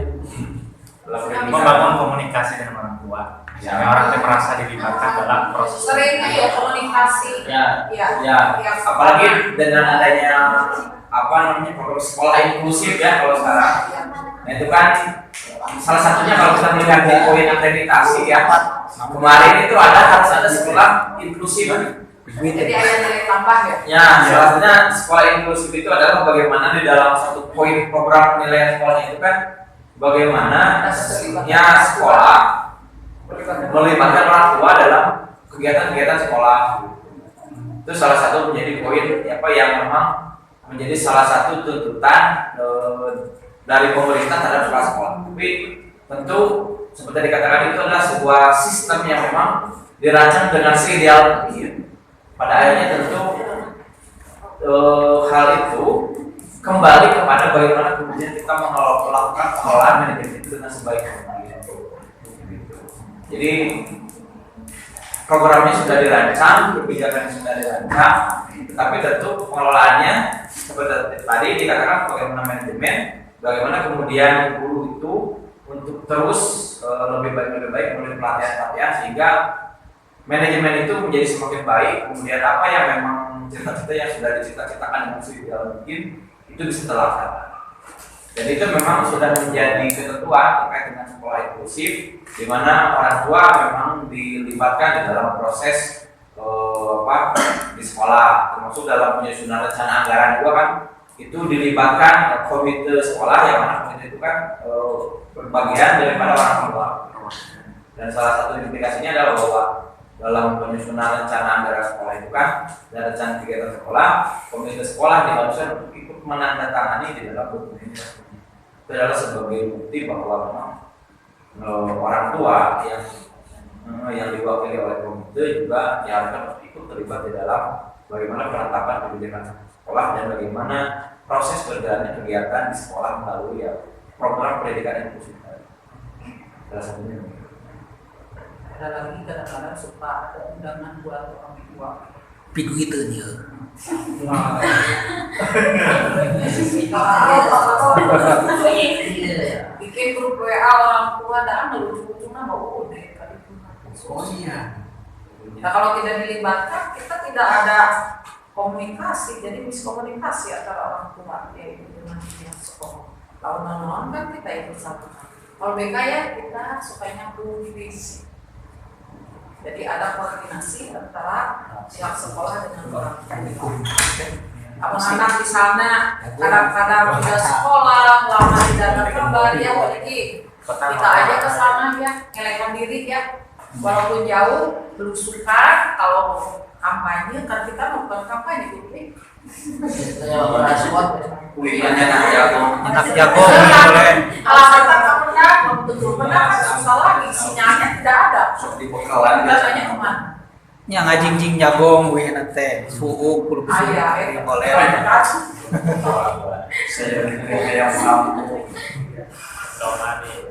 Membangun komunikasi dengan orang tua. Sehingga orang itu merasa dilibatkan dalam proses. Sering ya komunikasi. ya apalagi dengan adanya apa namanya program sekolah inklusif ya kalau sekarang. Nah itu kan salah satunya kalau kita melihat di poin akreditasi ya kemarin itu harus ada sekolah inklusif. Jadi ada nilai tambah ya. Ya, salah satunya sekolah inklusif itu adalah bagaimana di dalam satu poin program penilaian sekolahnya itu kan bagaimana ya sekolah melibatkan orang tua dalam kegiatan-kegiatan sekolah. Itu salah satu menjadi poin apa yang memang menjadi salah satu tuntutan dari pemerintah terhadap kepala sekolah. Tapi tentu seperti dikatakan itu adalah sebuah sistem yang memang dirancang dengan serial. Pada akhirnya tentu hal itu kembali kepada bagaimana kemudian kita melakukan pengelolaan manajemen itu dengan sebaik-baiknya. Jadi programnya sudah dirancang, kebijakannya sudah dirancang, tetapi tentu pengelolaannya seperti tadi dikatakan bagaimana manajemen, bagaimana kemudian guru itu untuk terus lebih baik melalui pelatihan sehingga manajemen itu menjadi semakin baik. Kemudian apa yang memang cita-cita yang sudah dicita-citakan dengan seideal mungkin itu bisa terlaksana. Dan itu memang sudah menjadi ketentuan terkait dengan sekolah inklusif, di mana orang tua memang dilibatkan di dalam proses di sekolah, termasuk dalam penyusunan rencana anggaran juga kan itu dilibatkan komite sekolah, yang mana komite itu kan berbagian daripada orang tua. Dan salah satu implikasinya adalah bahwa dalam penyusunan rencana anggaran sekolah itu kan dan rencana kegiatan sekolah, komite sekolah diharuskan untuk ikut menandatangani di dalam dokumen tersebut. Itu adalah sebagai bukti bahwa memang orang tua yang diwakili oleh komite juga diharuskan ikut terlibat di dalam bagaimana penetapan kebijakan sekolah dan bagaimana proses berjalannya kegiatan di sekolah melalui program pendidikan inklusif. Salah satunya. Ada lagi kadang-kadang suka ada undangan buat orang tua. Piku itu dia. Bikin grup WA orang tua dan lucu-lucu nama udah kali itu. Oh iya. Nah kalau tidak dilibatkan kita tidak ada komunikasi, jadi miskomunikasi antara orang tua yaitu dengan pihak sekolah. Kalau non kan kita ikut satu. Kalau BK ya kita sukanya puisi. Jadi ada koordinasi antara pihak sekolah dengan orang tua. Anak di sana kadang-kadang tidak sekolah, lama tidak berkabar, ya wajib kita aja ke sana ya, ngelekan diri ya, walaupun jauh belusukan. Kalau kampanye kan kita melakukan kampanye gitu. Anak jago boleh. Alasan tak pernah, belum pernah kan susah lagi, sinyalnya tidak ada. Seperti bekalan Katanya kemana? Yang ngajing jagong we nate suuk kudu Ayah, boleh. saya yang mampu.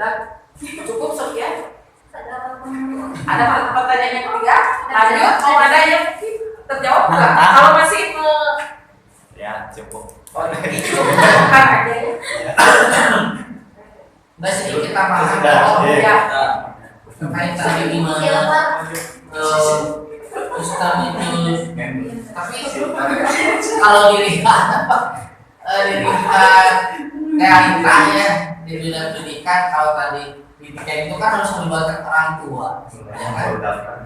Dan cukup sekian. Ada pertanyaan yang ketiga? Lanjut, mau ada yang terjawab nggak? Kalau masih Ya, cukup. bukan aja ya. Nah sedikit tambahan Sudah, kalau Ya. terkait tadi gimana Ustaz itu, tapi kalau dilihat realitanya di bidang pendidikan, kalau tadi pendidikan itu kan harus melibatkan orang tua, ya kan?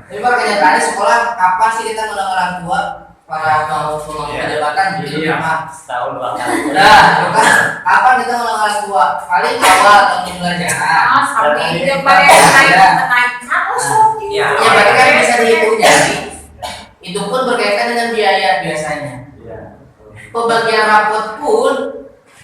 Tapi pada kenyataannya sekolah kapan sih kita mengundang orang tua para mau jabatan di rumah? Setahun lah. Udah, kan? Kapan kita mengundang orang tua? Paling awal tahun di pelajaran. Sampai dia pada naik langsung. Ya, berarti kan bisa dihitung jadi. Itu pun berkaitan dengan biaya biasanya. Pembagian rapot pun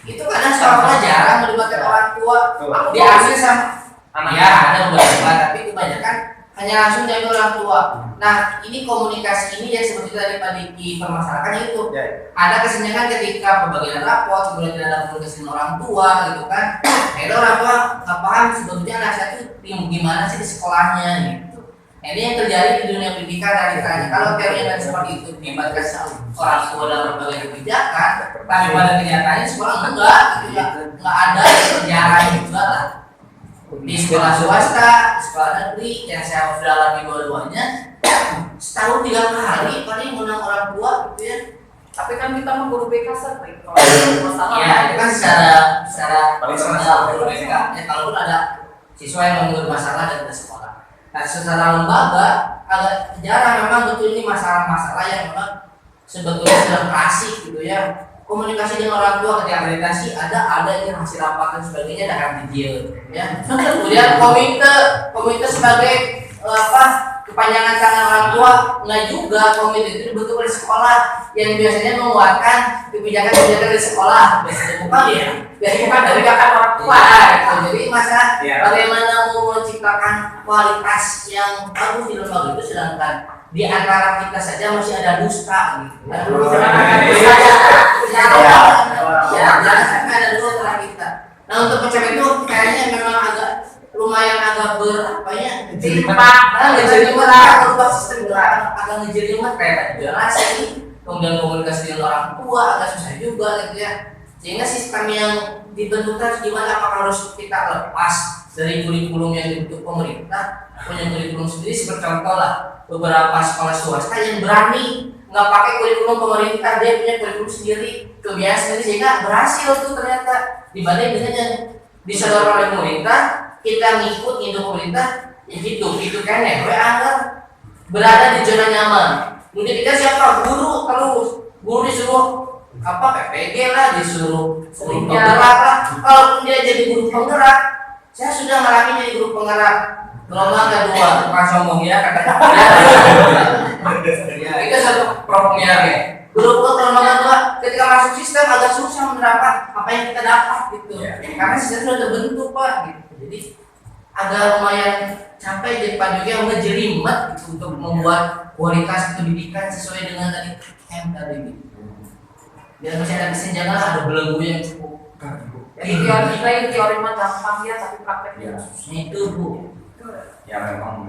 itu kadang sekolah jarang melibatkan orang tua. Diambil sama ya ada beberapa, tapi kebanyakan hanya langsung dari orang tua. Nah, ini komunikasi ini yang seperti tadi Pak Diki permasalahkan itu. Ada kesenjangan ketika pembagian rapot, kemudian tidak ada komunikasi dengan orang tua gitu kan. Akhirnya orang tua nggak paham sebetulnya anak saya itu gimana sih di sekolahnya gitu. Nah, ini yang terjadi di dunia pendidikan realitanya. Kalau teorinya seperti itu dibatkan orang tua dalam berbagai kebijakan, tapi pada kenyataannya sekolah enggak ada sejarah juga lah. Di sekolah swasta, sekolah negeri yang saya sudah alami dua-duanya, setahun 3 kali paling mengundang orang tua gitu ya. Tapi kan kita mau guru BK sering. Kalau ada masalah. Ya, itu kan secara personal guru BK. Ya kalau pun ada siswa yang mengeluh masalah dan ke sekolah. Nah, secara lembaga agak jarang memang betul ini masalah-masalah yang memang sebetulnya sudah klasik gitu ya. Komunikasi dengan orang tua ketika akreditasi ada yang hasil rapat dan sebagainya ada kan dia ya. Kemudian komite sebagai kepanjangan tangan orang tua, nggak juga. Komite itu dibentuk oleh sekolah yang biasanya menguatkan kebijakan di sekolah, biasanya bukan ya, biasanya bukan dari orang tua gitu. Jadi bagaimana mau menciptakan kualitas yang bagus di lembaga itu, sedangkan di antara kita saja masih ada dusta gitu. Jangan sampai ada dua antara kita. Nah, untuk mencapai itu kayaknya memang lumayan agak berubah sistem gerak, agak ngejelimet kayak generasi. Kemudian komunikasi dengan orang tua agak susah juga gitu ya. Sehingga sistem yang dibentuk harus gimana, apakah harus kita lepas dari kurikulum yang dibentuk pemerintah, punya kurikulum sendiri. Seperti contoh lah, beberapa sekolah swasta yang berani nggak pakai kurikulum pemerintah, dia punya kurikulum sendiri, kebiasaan sendiri, sehingga berhasil tuh ternyata. Dibanding dengan yang disodorkan oleh pemerintah, kita ngikut pemerintah, ya gitu kan ya, gue anggar berada di zona nyaman. Pendidikan siapa? Guru terus. Guru disuruh PPG lah, disuruh penggerak lah. Kalaupun dia jadi guru penggerak, saya sudah ngalamin jadi guru penggerak. Gelombang kedua, bukan sombong ya kata-kata. Ya, itu satu problemnya ya. Guru gelombang kedua, ketika masuk sistem agak susah menerapkan apa yang kita dapat gitu. Karena sistem sudah terbentuk Pak. Gitu. Jadi agak lumayan capek jadi Pak juga ngejelimet gitu, untuk membuat kualitas pendidikan sesuai dengan tadi M tadi gitu. Biar masih ada kesenjangan, ada belenggu yang cukup. Jadi teori mah gampang ya, tapi prakteknya Nah, itu Bu. Ya memang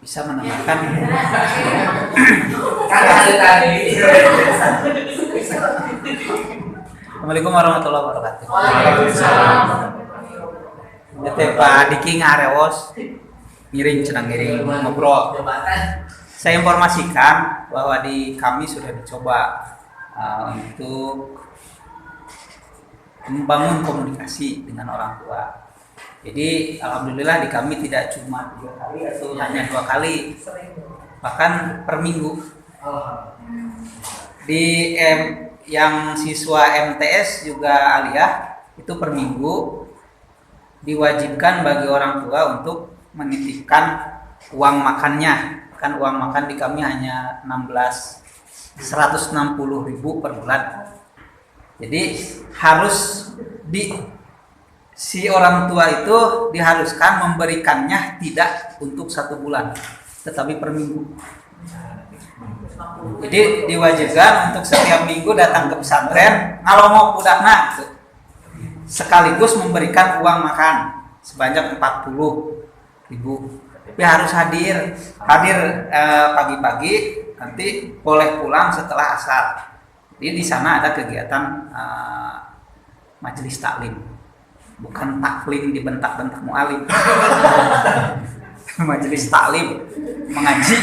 Bisa menambahkan. Kan ada tadi. Assalamualaikum warahmatullahi wabarakatuh. Waalaikumsalam. Ya teh Pak Diki ngareos ngiring cenah ngiring ngobrol. Jabatan. Saya informasikan bahwa di kami sudah dicoba untuk membangun komunikasi dengan orang tua. Jadi alhamdulillah di kami tidak cuma 3 kali atau hanya 2 kali, bahkan per minggu. Di yang siswa MTS juga aliyah itu per minggu diwajibkan bagi orang tua untuk menitipkan uang makannya. Kan uang makan di kami hanya 160.000 per bulan. Jadi harus si orang tua itu diharuskan memberikannya tidak untuk 1 bulan, tetapi per minggu. Jadi diwajibkan untuk setiap minggu datang ke pesantren ngalongok budakna gitu. Sekaligus memberikan uang makan sebanyak 40.000. Tapi harus hadir pagi-pagi, nanti boleh pulang setelah asar. Jadi di sana ada kegiatan majelis taklim, bukan taklim dibentak-bentak mualim. Majelis taklim mengaji.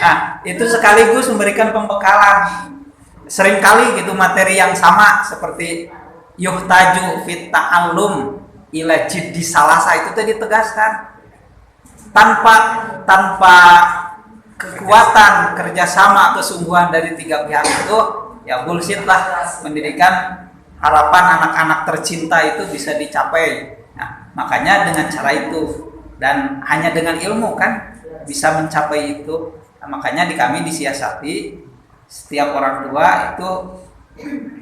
Nah, itu sekaligus memberikan pembekalan. Seringkali gitu materi yang sama seperti yuhtaju fit ta'allum ila jiddi salasa itu tadi ditegaskan. Tanpa kekuatan kerjasama kesungguhan dari 3 pihak itu ya bullshit lah. Pendidikan harapan anak-anak tercinta itu bisa dicapai. Nah, makanya dengan cara itu dan hanya dengan ilmu kan bisa mencapai itu. Nah, makanya di kami disiasati setiap orang tua itu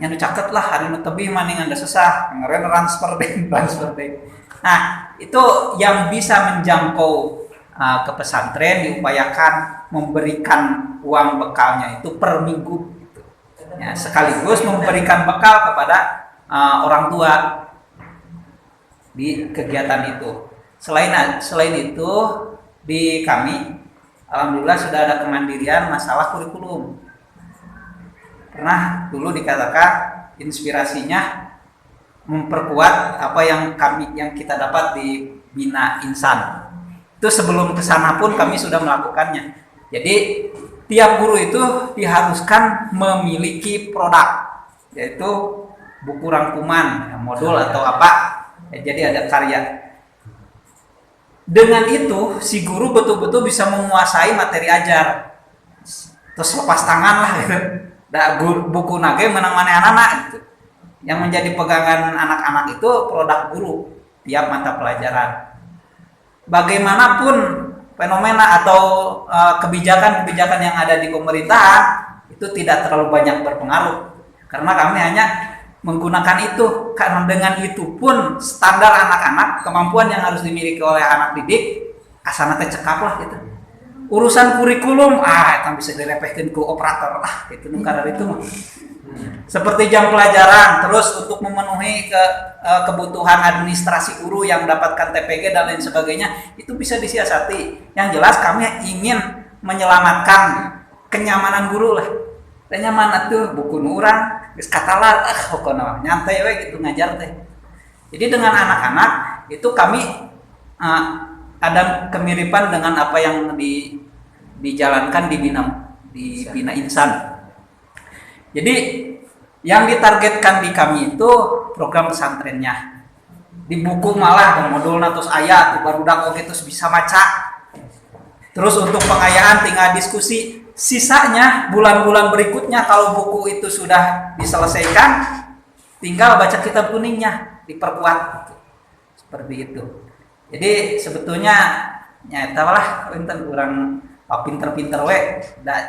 yang caket lah hari nu tebih maning anda sesah ngeren transfer deh. Nah, itu yang bisa menjangkau ke pesantren diupayakan memberikan uang bekalnya itu per minggu. Ya, sekaligus memberikan bekal kepada orang tua di kegiatan itu. Selain itu di kami alhamdulillah sudah ada kemandirian masalah kurikulum. Pernah dulu dikatakan inspirasinya memperkuat apa yang kita dapat di Bina Insan. Itu sebelum ke sana pun kami sudah melakukannya. Jadi tiap guru itu diharuskan memiliki produk, yaitu buku rangkuman, modul atau apa. Jadi ada karya. Dengan itu si guru betul-betul bisa menguasai materi ajar. Terus lepas tangan lah gitu. Buku nage menang mana anak-anak gitu. Yang menjadi pegangan anak-anak itu produk guru tiap mata pelajaran. Bagaimanapun fenomena atau kebijakan-kebijakan yang ada di pemerintahan itu tidak terlalu banyak berpengaruh karena kami hanya menggunakan itu. Karena dengan itu pun standar anak-anak, kemampuan yang harus dimiliki oleh anak didik asana teh cekap lah gitu. Urusan kurikulum itu bisa direpehkeun ku operator lah itu karena itu mah. Seperti jam pelajaran, terus untuk memenuhi kebutuhan administrasi guru yang dapatkan TPG dan lain sebagainya itu bisa disiasati. Yang jelas kami ingin menyelamatkan kenyamanan guru lah. Dan nyaman tuh buku urang geus katalar pokona nyantai we gitu ngajar teh. Jadi dengan anak-anak itu kami ada kemiripan dengan apa yang dijalankan di Bina Insan. Jadi yang ditargetkan di kami itu program pesantrennya. Di buku malah modul natus ayat baru dak oge terus bisa maca. Terus untuk pengayaan tinggal diskusi. Sisanya bulan-bulan berikutnya kalau buku itu sudah diselesaikan, tinggal baca kitab kuningnya, diperkuat. Seperti itu. Jadi sebetulnya nyata lah enten orang pinter-pinter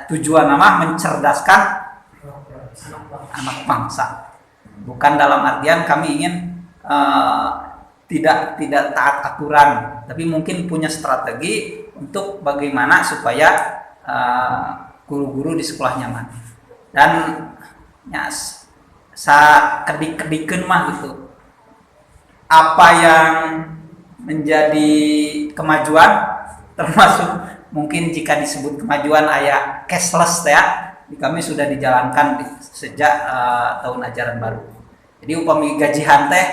tujuan nama mencerdaskan anak bangsa. Bukan dalam artian kami ingin tidak taat aturan, tapi mungkin punya strategi untuk bagaimana supaya guru-guru di sekolah nyaman. Dan ya kedik-kedikan mah gitu. Apa yang menjadi kemajuan, termasuk mungkin jika disebut kemajuan aya cashless ya, kami sudah dijalankan sejak tahun ajaran baru. Jadi upami gajian teh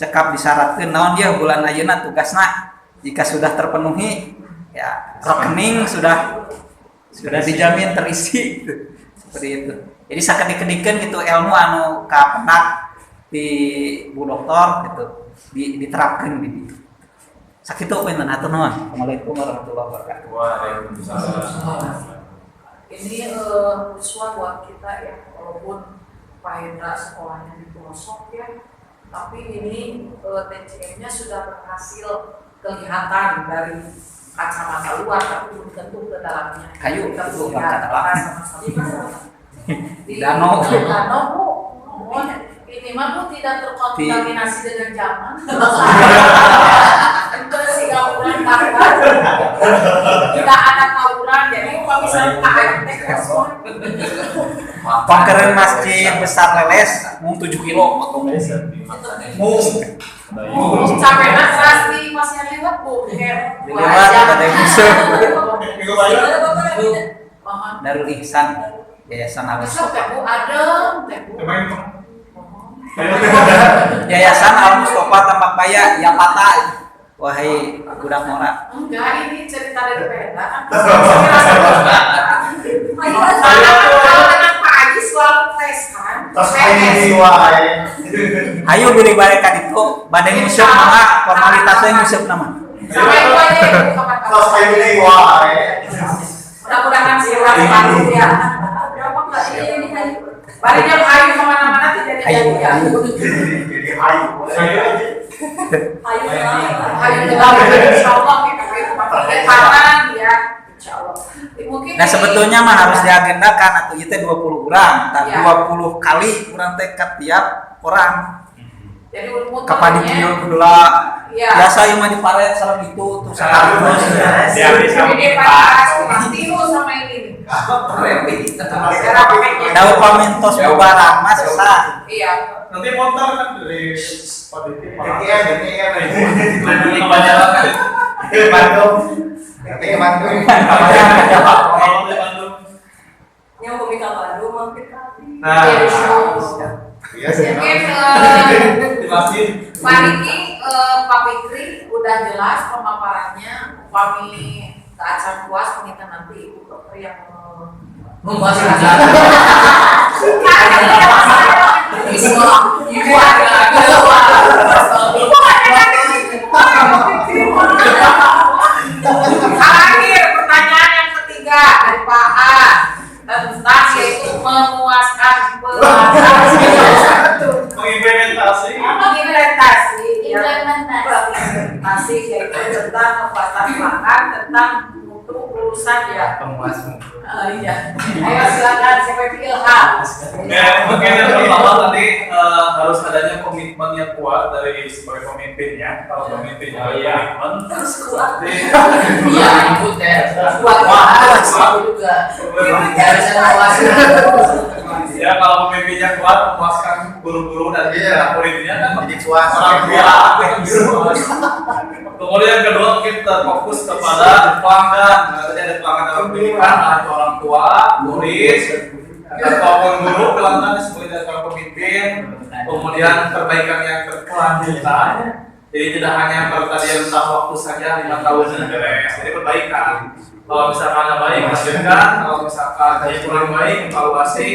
cekap disyaratkan naon dia bulan ayeuna tugasna jika sudah terpenuhi ya rekening sudah dijamin terisi gitu. Seperti itu. Jadi sakedik-kedikeun gitu ilmu anu kapenak di Bu Doktor gitu diterapkan gitu. Sakitu pinten atur nuhun. Assalamualaikum warahmatullahi wabarakatuh. Waalaikumsalam. Ini usual buat kita ya, walaupun Pak Hendra sekolahnya di pelosok ya, tapi ini TCM-nya sudah berhasil kelihatan dari kacamata luar, tapi belum tentu ke dalamnya. Kayu kita itu lihat apa? di Danau. Danau Bu. Oh, ini mah Bu tidak terkontaminasi dengan zaman. Itu Singapura Taiwan. Tidak ada tawuran, jadi kalau misalnya KMT kosong. Pangkeren masjid besar leles mung 7 kilo potong. Capeknya keras di masnya liwat Bu. Liwat ada musuh. Darul Ihsan Yayasan Al Besok Mustafa. ya Bu, adem teh Bu. Yayasan Al Mustafa Tambak Baya ya patah. Wahai budak Mora. Enggak, ini cerita dari Penda. Pak Haji selalu tes kan. Ayo beli balik kan itu badai musuh mah formalitasnya musuh nama. Sama itu aja mudah-mudahan sih orang baru ya. Berapa enggak ini balik yang ayu kemana-mana tidak jadi ya. Jadi ayu. Ayo insyaallah kita kapan ya insyaallah. Mungkin Nah sebetulnya mah harus diagendakan atau itu 20 orang, tapi Ya. 20 kali orang tekat tiap orang. jadi Kapan dikieu kudula biasa yang mah diparet salah itu terus salah terus. Ini Pak Tino sama ini. Daun pamentos bubaran mas sah. Iya. Nanti motor kan dari Yang komika baru mampir kali. Nah. Iya, insyaallah. Mungkin Pak Riki, Pak Fikri udah jelas pemaparannya. Kami ke acara puas pengintan nanti Ibu Dokter yang Memuaskan. Ibu ada Akhir pertanyaan yang ketiga dari Pak A tentang yaitu memuaskan mengimplementasi implementasi yaitu tentang kekuatan makan tentang untuk urusan ya iya ayo silakan CPP Ilham. Mungkin yang pertama tadi harus adanya komitmen yang kuat dari sebagai pemimpinnya. Kalau pemimpinnya komitmen Terus kuat Iya, ibu teh. kuat juga. ya kalau pemimpinnya kuat memuaskan guru-guru dan murid-muridnya kan Jadi swasta. orang tua. Kemudian kedua kita fokus kepada pelanggan. Tadi ada pelanggan dalam pendidikan, ada orang tua, murid, ataupun guru, pelanggan sebagai dasar pemimpin. Kemudian perbaikan yang berkelanjutan. Jadi tidak hanya pertanian entah waktu saja 5 tahun beres. Jadi perbaikan. Kalau misalkan ada baik, lanjutkan. Kalau misalkan ada kurang baik, evaluasi,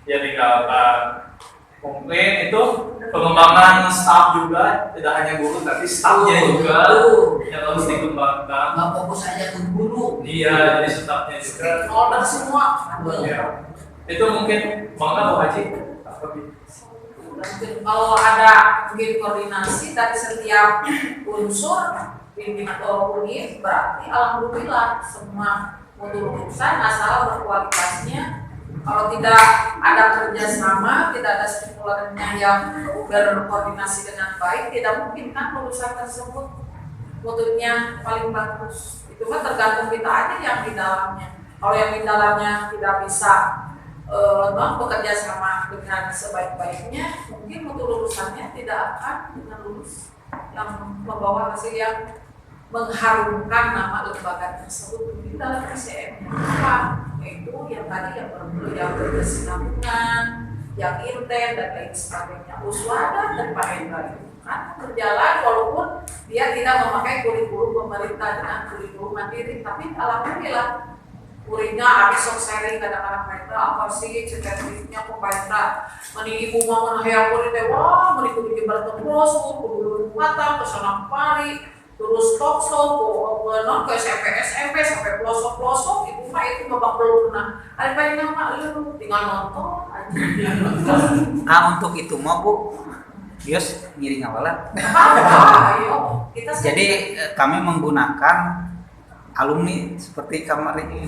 ya tinggalkan. Komplain itu pengembangan staff juga, tidak hanya guru tapi staffnya juga yang harus dikembangkan. Nggak fokus aja ke guru. Iya, jadi staffnya juga. Order semua. Ya. Itu mungkin bangga Bu Haji. Mungkin kalau ada mungkin koordinasi dari setiap unsur pimpinan atau unit, berarti alhamdulillah semua mutu urusan asal berkualitasnya. Kalau tidak ada kerjasama, tidak ada stimulannya yang berkoordinasi dengan baik, tidak mungkin kan urusan tersebut mutunya paling bagus. Itu kan tergantung kita aja yang di dalamnya. Kalau yang di dalamnya tidak bisa bekerja sama dengan sebaik-baiknya, mungkin mutu lulusannya tidak akan lulus yang membawa hasil yang mengharumkan nama lembaga tersebut di dalam PCM-nya. Apa? Itu yang tadi yang berkesinambungan, yang intent dan lain sebagainya. Uswada dan Parendra itu kan berjalan walaupun dia tidak memakai kurikulum pemerintah dengan kurikulum mandiri, tapi alhamdulillah muridnya ada sok sharing kadang-kadang mereka apa sih ceritanya pemerintah meni ibu mau menahya muridnya wah meniku di bertemplos kudu matang kesana kemari terus talk show ke SMP sampai pelosok itu mah itu babak belur nah ada banyak nama lu tinggal nonton aja. Untuk itu mah Bu Yos ngiring awalan. Ayo kita Jadi kami menggunakan alumni seperti kamar ini.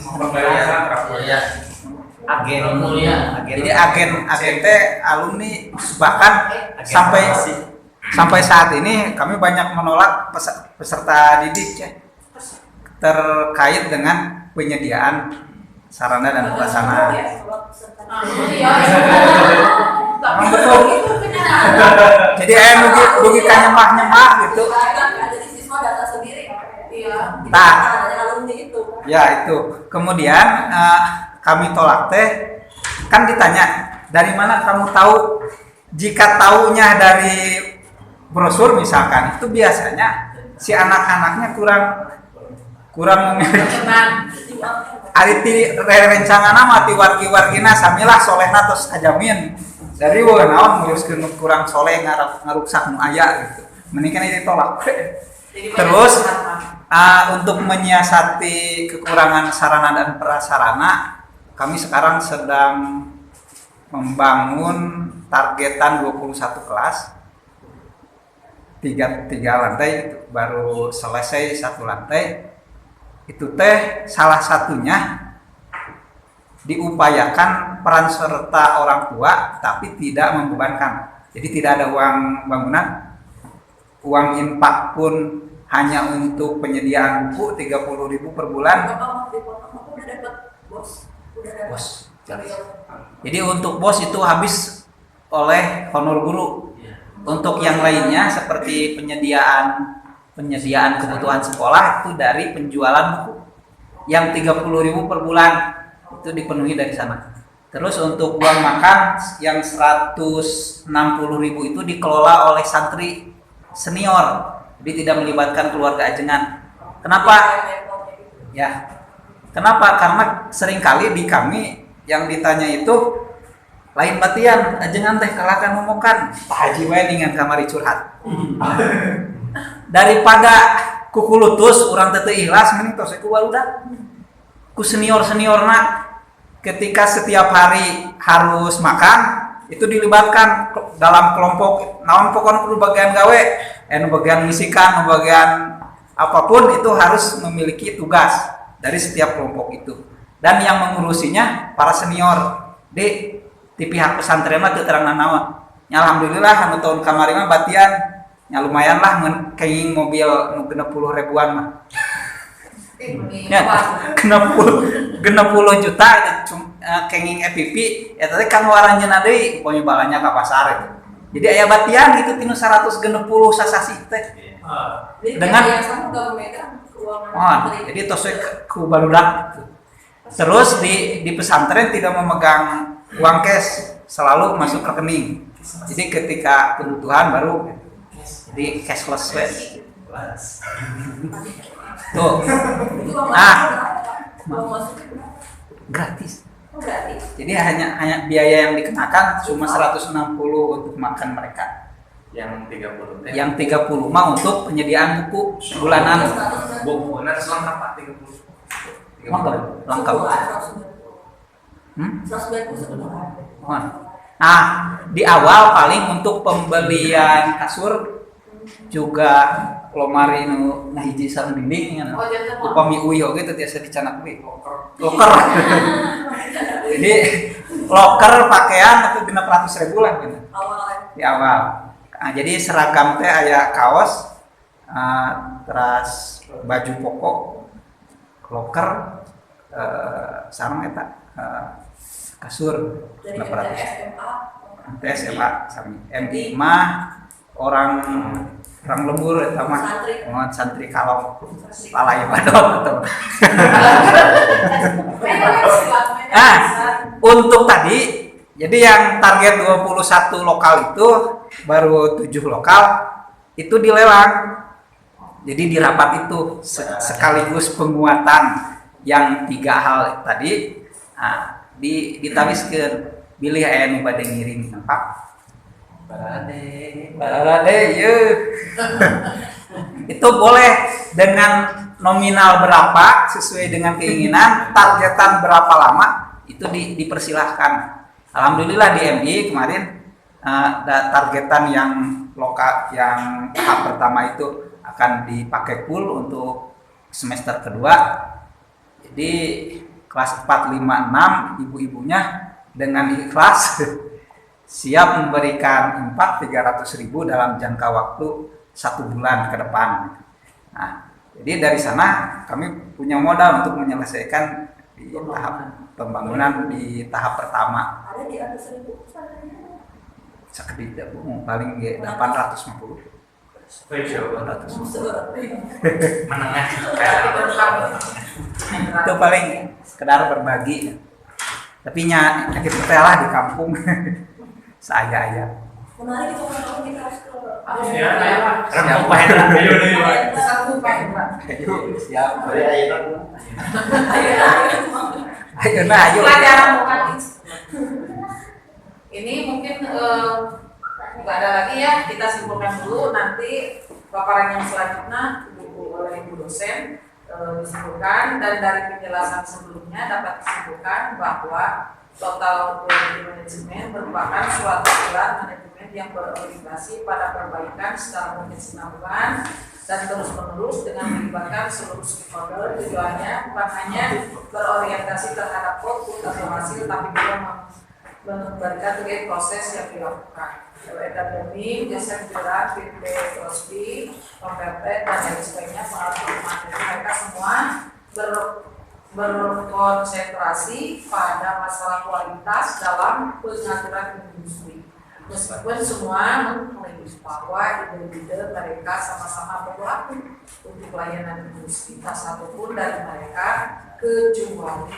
Ya. Agen Mulia. Jadi agen teh alumni bahkan sampai saat ini kami banyak menolak peserta didik ya, terkait dengan penyediaan sarana dan prasarana. Betul. Jadi rugi nyemah gitu. jadi siswa data sendiri. Iya. Nah, Alumni itu. ya itu. Kemudian kami tolak teh, kan ditanya dari mana kamu tahu? Jika taunya dari brosur misalkan, itu biasanya si anak-anaknya kurang memiliki. Ariti rencana mati wargi-wargina samilah solehna tos kajamin. Dari naon nguruskeun kurang soleh ngaruksak nu aya gitu. Mending kan ditolak. Terus untuk menyiasati kekurangan sarana dan prasarana, kami sekarang sedang membangun targetan 21 kelas. 3 lantai itu baru selesai 1 lantai. Itu teh salah satunya diupayakan peran serta orang tua tapi tidak membebankan. Jadi tidak ada uang bangunan, uang infak pun hanya untuk penyediaan buku 30.000 per bulan. Bos. Jadi untuk bos itu habis oleh honor guru. Untuk yang lainnya seperti penyediaan kebutuhan sekolah itu dari penjualan buku yang 30.000 per bulan itu dipenuhi dari sana. Terus untuk uang makan yang 160.000 itu dikelola oleh santri senior, jadi tidak melibatkan keluarga ajengan. Kenapa? Ya, kenapa? Karena seringkali di kami yang ditanya itu lain batian, ajengan teh kalakan ngomokan, Pak Haji wae dengan kamari curhat. Daripada kuku lutus orang teu ikhlas mending tos ku barudak. Ku senior-seniorna ketika setiap hari harus makan itu dilibatkan dalam kelompok naon pokoknya perlu bagian gawe bagian misikan bagian apapun itu harus memiliki tugas dari setiap kelompok itu dan yang mengurusinya para senior di pihak pesantren mah teu terang naon nya alhamdulillah anu tahun kamari mah batian nya lumayan lah kenging mobil 60 ribuan mah ya, 60 juta itu kenging EPP ya tadi kan waranjeuna deui pokoknya balanya ka pasar itu. Jadi aya batian gitu tinu 160 sasasi teh. Dengan yang sama enggak memegang keuangan. Jadi tos ku barudak. Terus di pesantren tidak memegang uang cash, selalu masuk rekening. Jadi ketika kebutuhan baru jadi cashless we. Tuh. Gratis. Berarti Jadi hanya biaya yang dikenakan cuma 160 untuk makan mereka. Yang 30 teh. Yang 30 mah untuk penyediaan buku bulanan. Buku benar selengkap Pak 30. Lengkap. Hmm? 190 sebulan. Nah, di awal paling untuk pembelian kasur juga lomari nu ngahiji sareng dinding kan. Oh, jangan Upami uih oge teh tiasa dicanak we. Loker. Jadi loker pakaian itu 600.000 lah gitu. Di awal. Nah, jadi seragam teh aya kaos, terus baju pokok, loker, sareng eta kasur dari 600. SMA sami. MI mah orang lembur eta mah santri kalong palaya badot atau. Nah, untuk tadi jadi yang target 21 lokal itu baru 7 lokal itu dilelang. Jadi di rapat itu sekaligus penguatan yang 3 hal tadi. Nah, ditawiskeun bilih aya nu bade ngiring Pak. Barade yeuh. Itu boleh dengan nominal berapa sesuai dengan keinginan, targetan berapa lama itu dipersilahkan. Alhamdulillah di MI kemarin targetan yang lokal yang tahap pertama itu akan dipakai full untuk semester kedua. Jadi kelas 4, 5, 6 ibu-ibunya dengan ikhlas siap memberikan infak 300.000 dalam jangka waktu 1 bulan ke depan. Nah, jadi dari sana kami punya modal untuk menyelesaikan di tahap pembangunan di tahap pertama. Ada di atas 1.000 Sakedida paling 850. Menengah. Itu paling sekedar berbagi. Tapi kita telah di kampung saya ya. menarik itu kalau kita harus ke Siap. Siap. ayo Ayo. pelajaran bukan ini mungkin nggak ada lagi ya, kita simpulkan dulu, nanti paparan yang selanjutnya oleh ibu dosen disimpulkan, dan dari penjelasan sebelumnya dapat disimpulkan bahwa total quality management merupakan suatu pilar manajemen yang berorientasi pada perbaikan secara berkesinambungan dan terus-menerus dengan melibatkan seluruh stakeholder. Tujuannya bukan hanya berorientasi terhadap output atau hasil, tapi juga memberikan proses yang dilakukan. Akademi, Joseph Jura, P.P. Crosby, Kompeten, dan lain sebagainya, pengalaman materi mereka semua berkonsentrasi pada masalah kualitas dalam pengaturan industri. Meskipun semua mengklaim bahwa ide-ide mereka sama-sama berlaku untuk pelayanan industri, tak satupun dari mereka kecuali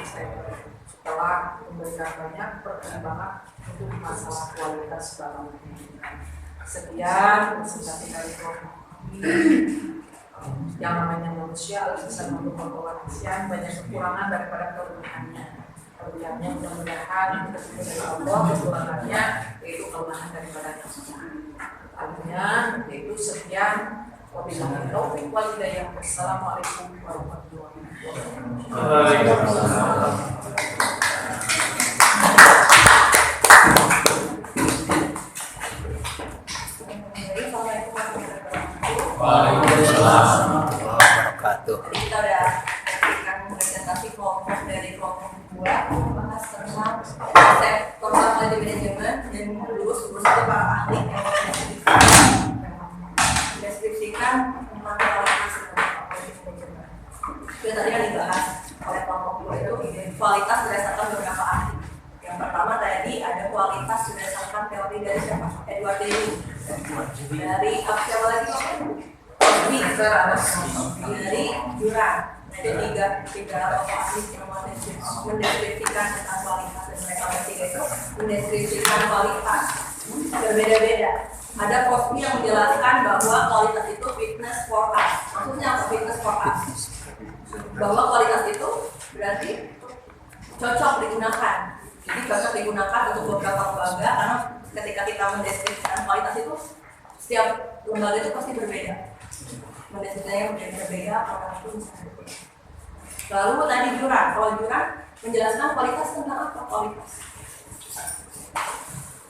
setelah memberikan banyak pertimbangan untuk masalah kualitas dalam pendidikan. Sekian presentasi dari Prof. Yang namanya manusia bisa membuat kewalisian, banyak kekurangan daripada kelebihannya. Kelebihannya mudah-mudahan ketika dari Allah, kekurangannya yaitu kelemahan daripada manusia. Artinya yaitu sekian. Wabillahi taufiq wal hidayah. Wassalamualaikum warahmatullahi wabarakatuh. Waalaikumsalam warahmatullahi wabarakatuh. Kita udah memberikan presentasi kelompok dari kelompok 2 membahas tentang konsep total manajemen dan lulus itu para ahli yang mendeskripsikan tentang kualitas manajemen. Itu tadi yang dibahas oleh kelompok 2 itu kualitas berdasarkan beberapa ahli. Yang pertama tadi ada kualitas berdasarkan teori dari siapa? Edward Dewey. Dari siapa lagi? Dari Jura. Ada tiga tokoh ahli yang mendeskripsikan tentang kualitas, dan mereka bertiga itu mendeskripsikan kualitas berbeda-beda. Ada Crosby yang menjelaskan bahwa kualitas itu fitness for us. Maksudnya apa fitness for us? Bahwa kualitas itu berarti cocok digunakan. cocok digunakan untuk beberapa lembaga karena ketika kita mendeskripsikan kualitas itu setiap lembaga itu pasti berbeda. Mendeskripsikannya berbeda, produk itu bisa berbeda. Lalu tadi Juran, kalau Juran menjelaskan kualitas tentang apa kualitas?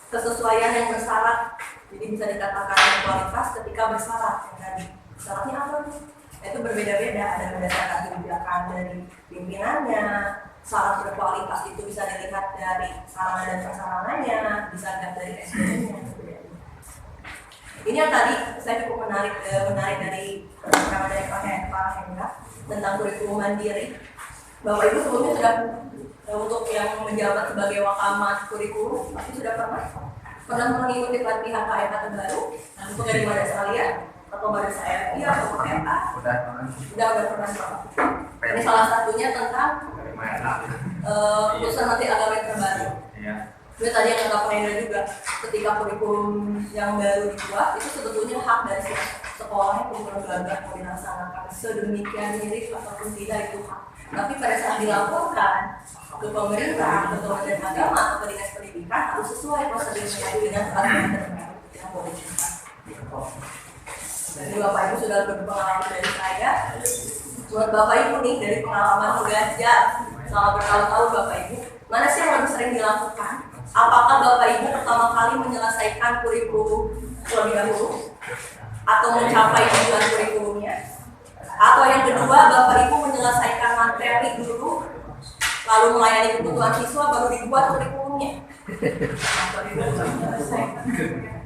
Kesesuaian yang bersyarat, jadi bisa dikatakan kualitas ketika bersyarat. Yang tadi syaratnya apa nih? Itu berbeda-beda, ada berdasarkan kebijakan dari pimpinannya. Syarat berkualitas itu bisa dilihat dari sarana dan prasarananya, bisa dilihat dari SDM-nya. Ini yang tadi saya cukup menarik dari keterangan dari Pak Hendra tentang kurikulum mandiri. Bapak Ibu sebelumnya sudah untuk yang menjabat sebagai wakamat kurikulum, pasti sudah pernah mengikuti pelatihan KMA terbaru untuk dari mana sekalian atau badan saya atau KMA? Sudah pernah. Ini salah satunya tentang putusan Menteri Agama yang terbaru. Itu tadi yang kata Pak Hendra juga, ketika kurikulum yang baru dibuat itu sebetulnya hak dari sekolah yang lembaga mau dilaksanakan sedemikian mirip ataupun tidak itu hak. Tapi pada saat dilaporkan ke pemerintah, ke Kementerian Agama atau ke Dinas Pendidikan harus sesuai prosedurnya dengan peraturan terbaru yang boleh dibuat. Jadi Bapak Ibu sudah berpengalaman dari saya. Buat Bapak Ibu nih dari pengalaman mengajar selama bertahun-tahun Bapak Ibu, mana sih yang lebih sering dilakukan? Apakah Bapak Ibu pertama kali menyelesaikan kurikulum terlebih dahulu atau mencapai tujuan kurikulumnya? Atau yang kedua Bapak Ibu menyelesaikan materi dulu lalu melayani kebutuhan siswa baru dibuat kurikulumnya?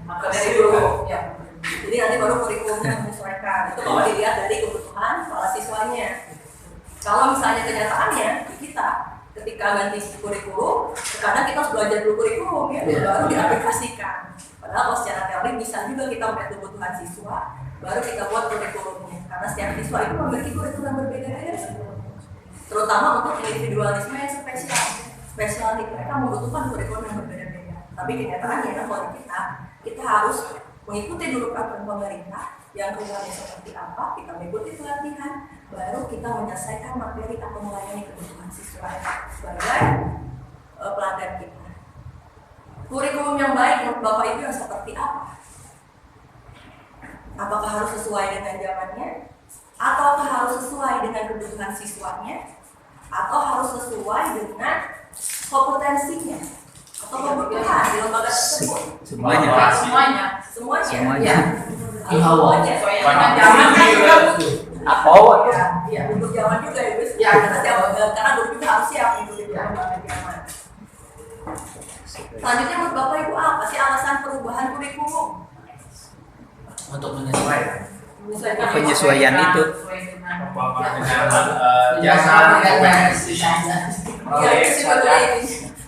Materi dulu ya. Jadi nanti baru kurikulumnya menyesuaikan. Itu kalau dilihat dari kebutuhan para siswanya. Kalau misalnya kenyataannya kita ketika ganti kurikulum, kadang kita harus belajar dulu kurikulum ya, baru diaplikasikan. Padahal kalau secara teori bisa juga kita melihat kebutuhan siswa, baru kita buat kurikulumnya. Karena setiap siswa itu memiliki kurikulum yang berbeda-beda, terutama untuk individualisme yang spesial nih, mereka membutuhkan kurikulum yang berbeda-beda. Tapi kenyataannya kalau kita harus mengikuti dulu peraturan pemerintah yang keluarnya seperti apa, kita mengikuti pelatihan, baru kita menyelesaikan materi atau melayani kebutuhan siswa sebagai pelatihan kita. Kurikulum yang baik menurut Bapak Ibu yang seperti apa? Apakah harus sesuai dengan zamannya? Ataukah harus sesuai dengan kebutuhan siswanya? Atau harus sesuai dengan kompetensinya? Atau kebutuhan di lembaga tersebut? Semuanya. Ya. Zaman kan juga ya, untuk zaman juga ya, Gus. Ya, karena dulu juga harus siap mengikuti zaman. Selanjutnya menurut Bapak Ibu apa sih alasan perubahan kurikulum? Untuk menyesuaikan. Penyesuaian itu.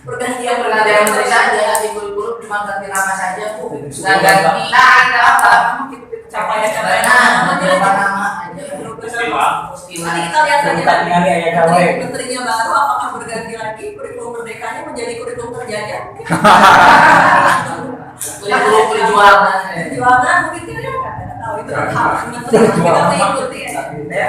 Pergantian Menteri saja di kurikulum cuma ganti nama saja Bu. Nggak ganti ada apa? capaian Nama aja. Nanti kita lihat saja menterinya baru apakah berganti lagi kurikulum merdekanya menjadi kurikulum terjajah mungkin. Kurikulum perjuangan. Perjuangan mungkin kan nggak tahu itu harus menteri kita mengikuti ya.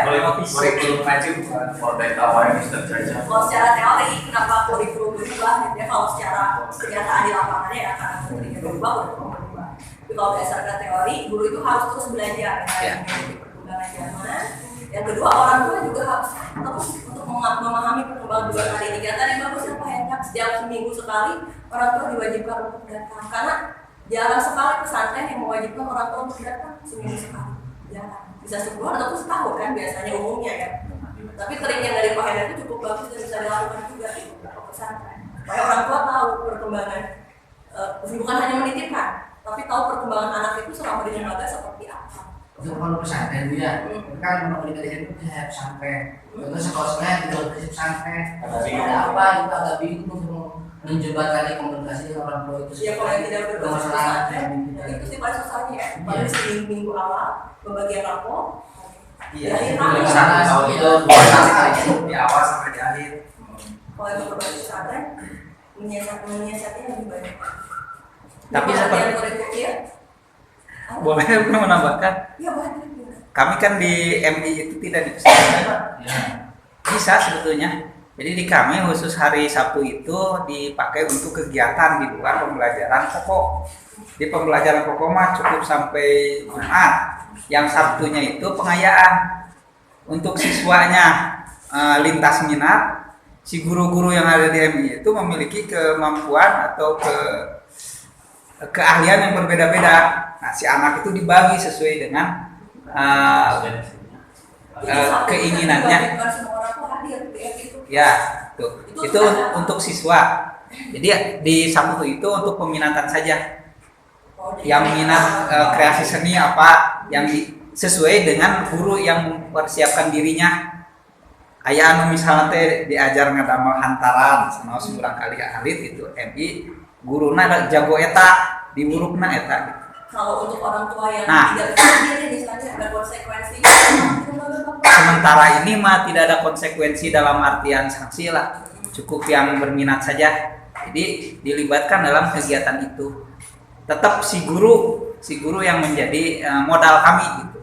Kurikulum maju for data awareness terjajah. Kalau secara teori kenapa kurikulum berubah ya, kalau secara kenyataan di lapangannya ya karena menterinya berubah kurikulum berubah. Tapi kalau berdasarkan teori guru itu harus terus belajar ya. Perkembangan zaman. Yang kedua orang tua juga harus terus untuk memahami perkembangan juga hari ini. Tadi bagus ya Pak Hendra, setiap seminggu sekali orang tua diwajibkan untuk datang karena jarang sekali pesantren yang mewajibkan orang tua untuk datang seminggu sekali. Jarang. Bisa sebulan ataupun setahun kan biasanya umumnya ya. Tapi trik yang dari Pak Hendra itu cukup bagus dan bisa dilakukan juga di beberapa pesantren. Supaya orang tua tahu perkembangan, bukan hanya menitipkan, tapi tahu perkembangan anak itu selama di lembaga seperti apa. Untuk kalau pesantren dia kan mau dikasih itu pesantren. Terus sekolah-sekolah juga dikasih pesantren. Ada apa itu agak bingung untuk menjembatani komunikasi dengan orang tua itu. Ya kalau yang tidak bermasalah itu sih paling susahnya ya. Paling seminggu awal pembagian rapor. Iya. Kalau itu dua kali di awal sampai di akhir. Kalau itu berbagi pesantren menyiasatinya lebih banyak. Tapi seperti ya. boleh menambahkan? Iya boleh. Kami kan di MI itu tidak dipesankan. Bisa sebetulnya Jadi di kami khusus hari Sabtu itu dipakai untuk kegiatan di luar pembelajaran pokok. Di pembelajaran pokok mah cukup sampai Jumat. Yang Sabtunya itu pengayaan untuk siswanya lintas minat. Si guru-guru yang ada di MI itu memiliki kemampuan atau keahlian yang berbeda-beda. Nah, si anak itu dibagi sesuai dengan keinginannya. Ya, itu untuk siswa. Jadi di Sabtu itu untuk peminatan saja. Yang minat kreasi seni apa yang sesuai dengan guru yang mempersiapkan dirinya. Aya anu misalnya teh diajar ngadamel hantaran sama surang kali alit itu MI guruna jago eta di hurufna eta. Kalau untuk orang tua yang Nah, tidak sendiri misalnya ada konsekuensi. Sementara ini mah tidak ada konsekuensi dalam artian sanksi lah, cukup yang berminat saja. Jadi dilibatkan dalam kegiatan itu. Tetap si guru yang menjadi modal kami gitu.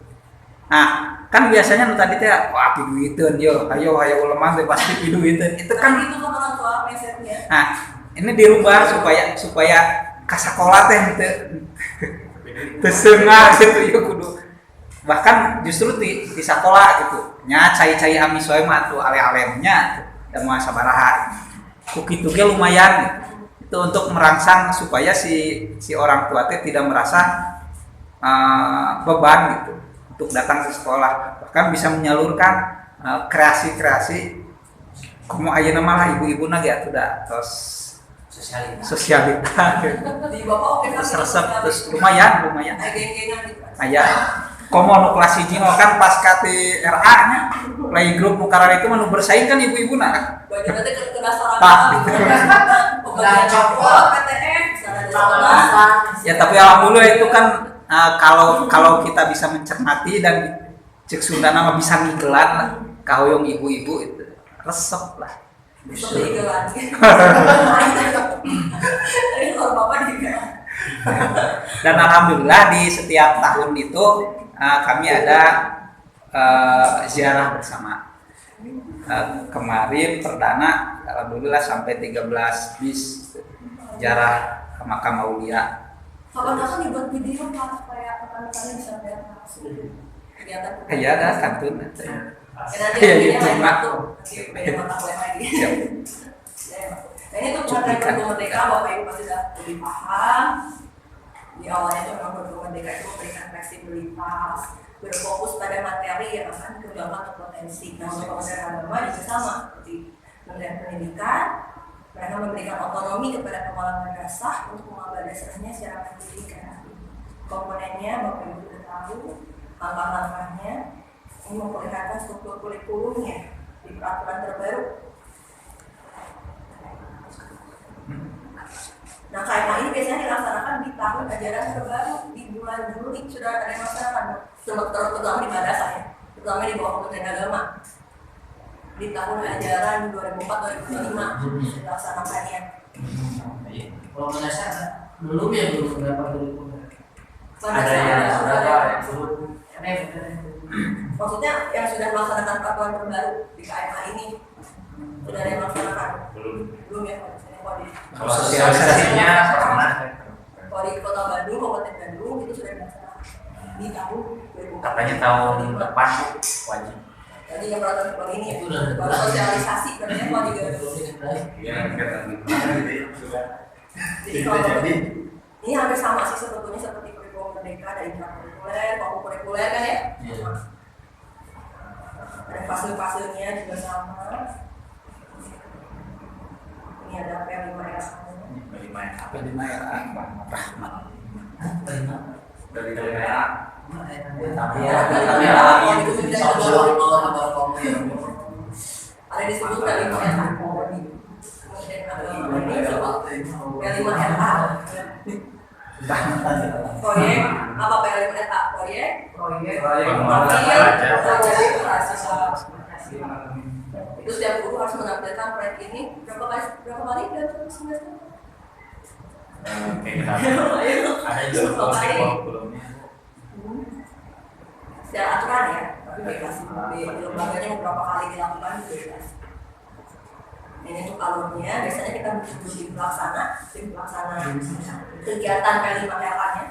Nah, kan biasanya tadi teh wah piduiteun yo, ayo ulemah teh pasti piduiteun. Itu kan itu orang tua mindsetnya. nah, ini dirubah supaya ka sakola teh teu seungar gitu ya kudu. Bahkan justru di sekolah gitu nya cai-cai amis wae mah tuh ale-alemnya dan mah sabaraha ku kitu ge lumayan gitu. Itu untuk merangsang supaya si orang tua teh tidak merasa beban gitu untuk datang ke sekolah, bahkan bisa menyalurkan kreasi-kreasi komo ayeuna malah ibu-ibu na ge atuh tos sosialita Di bapak oke kan resep terus lumayan geng-gengan gitu. aya komo nu kelas 1 kan pas kati RA nya playgroup nu karana itu mah nu bersaing kan ibu-ibu na kan Bagi nanti ke dasar Tah, gitu. Pembagian coklat, PTN, ya tapi alhamdulillah itu kan kalau kita bisa mencermati dan cek Sunda nama bisa ngigelan lah kahoyong ibu-ibu itu resep lah. Seperti gelan. Tapi kalau bapak digelan. Dan alhamdulillah di setiap tahun itu kami ada ziarah bersama. Kemarin perdana alhamdulillah sampai 13 bis ziarah ke makam Aulia. Kapan-kapan dibuat video Pak supaya rekan-rekannya bisa lihat langsung kegiatan. Ya ada kantun Nanti ya videonya itu lain mak. waktu. Nanti beda mata kuliah lagi. Siap. Nah ini tuh Partai Pendukung Merdeka Bapak Ibu pasti sudah lebih paham. Di awalnya itu memang Pendukung Merdeka itu memberikan fleksibilitas, berfokus pada materi yang akan dikembangkan untuk potensi. Nah untuk Kementerian Agama juga sama seperti Kementerian Pendidikan, mereka memberikan otonomi kepada kepala madrasah untuk mengambil dasarnya secara mandiri kreatif. Komponennya Bapak Ibu sudah tahu, langkah-langkahnya, ini memperlihatkan struktur kurikulumnya di peraturan terbaru. Nah, KMA ini biasanya dilaksanakan di tahun ajaran terbaru di bulan Juli sudah ada yang melaksanakan, terutama di madrasah ya, terutama di bawah Kementerian Agama. Di tahun ajaran 2004-2005 dilaksanakannya. Kalau madrasah belum ya belum berapa dulu. Ada yang sudah belum. Maksudnya yang sudah melaksanakan peraturan terbaru di KMA ini sudah ada yang melaksanakan? Belum ya, Kalau sosialisasinya pernah. Kalau di Kota Bandung, Kabupaten Bandung itu sudah dilaksanakan di tahun 2004. Katanya tahun depan wajib. Jadi yang peraturan terbaru ini ya, baru sosialisasi, katanya kalau juga jadi kalau ini hampir sama sih sebetulnya seperti kurikulum Merdeka, ada intrakurikuler, kurikuler kan ya? Ada fase-fasenya juga sama. Ini ada P5RA. P5 RA Rahmat. Dari daerah. Ada disebut P5RA. P5RA. Proyek apa P5RA? Proyek itu setiap guru harus menampilkan proyek ini berapa kali dalam semester? Ada juga kurikulumnya. Secara aturan ya, tapi bebas di lembaganya beberapa kali dilakukan bebas. Ini untuk alurnya, biasanya kita bikin dulu tim pelaksana kegiatan P5LA-nya,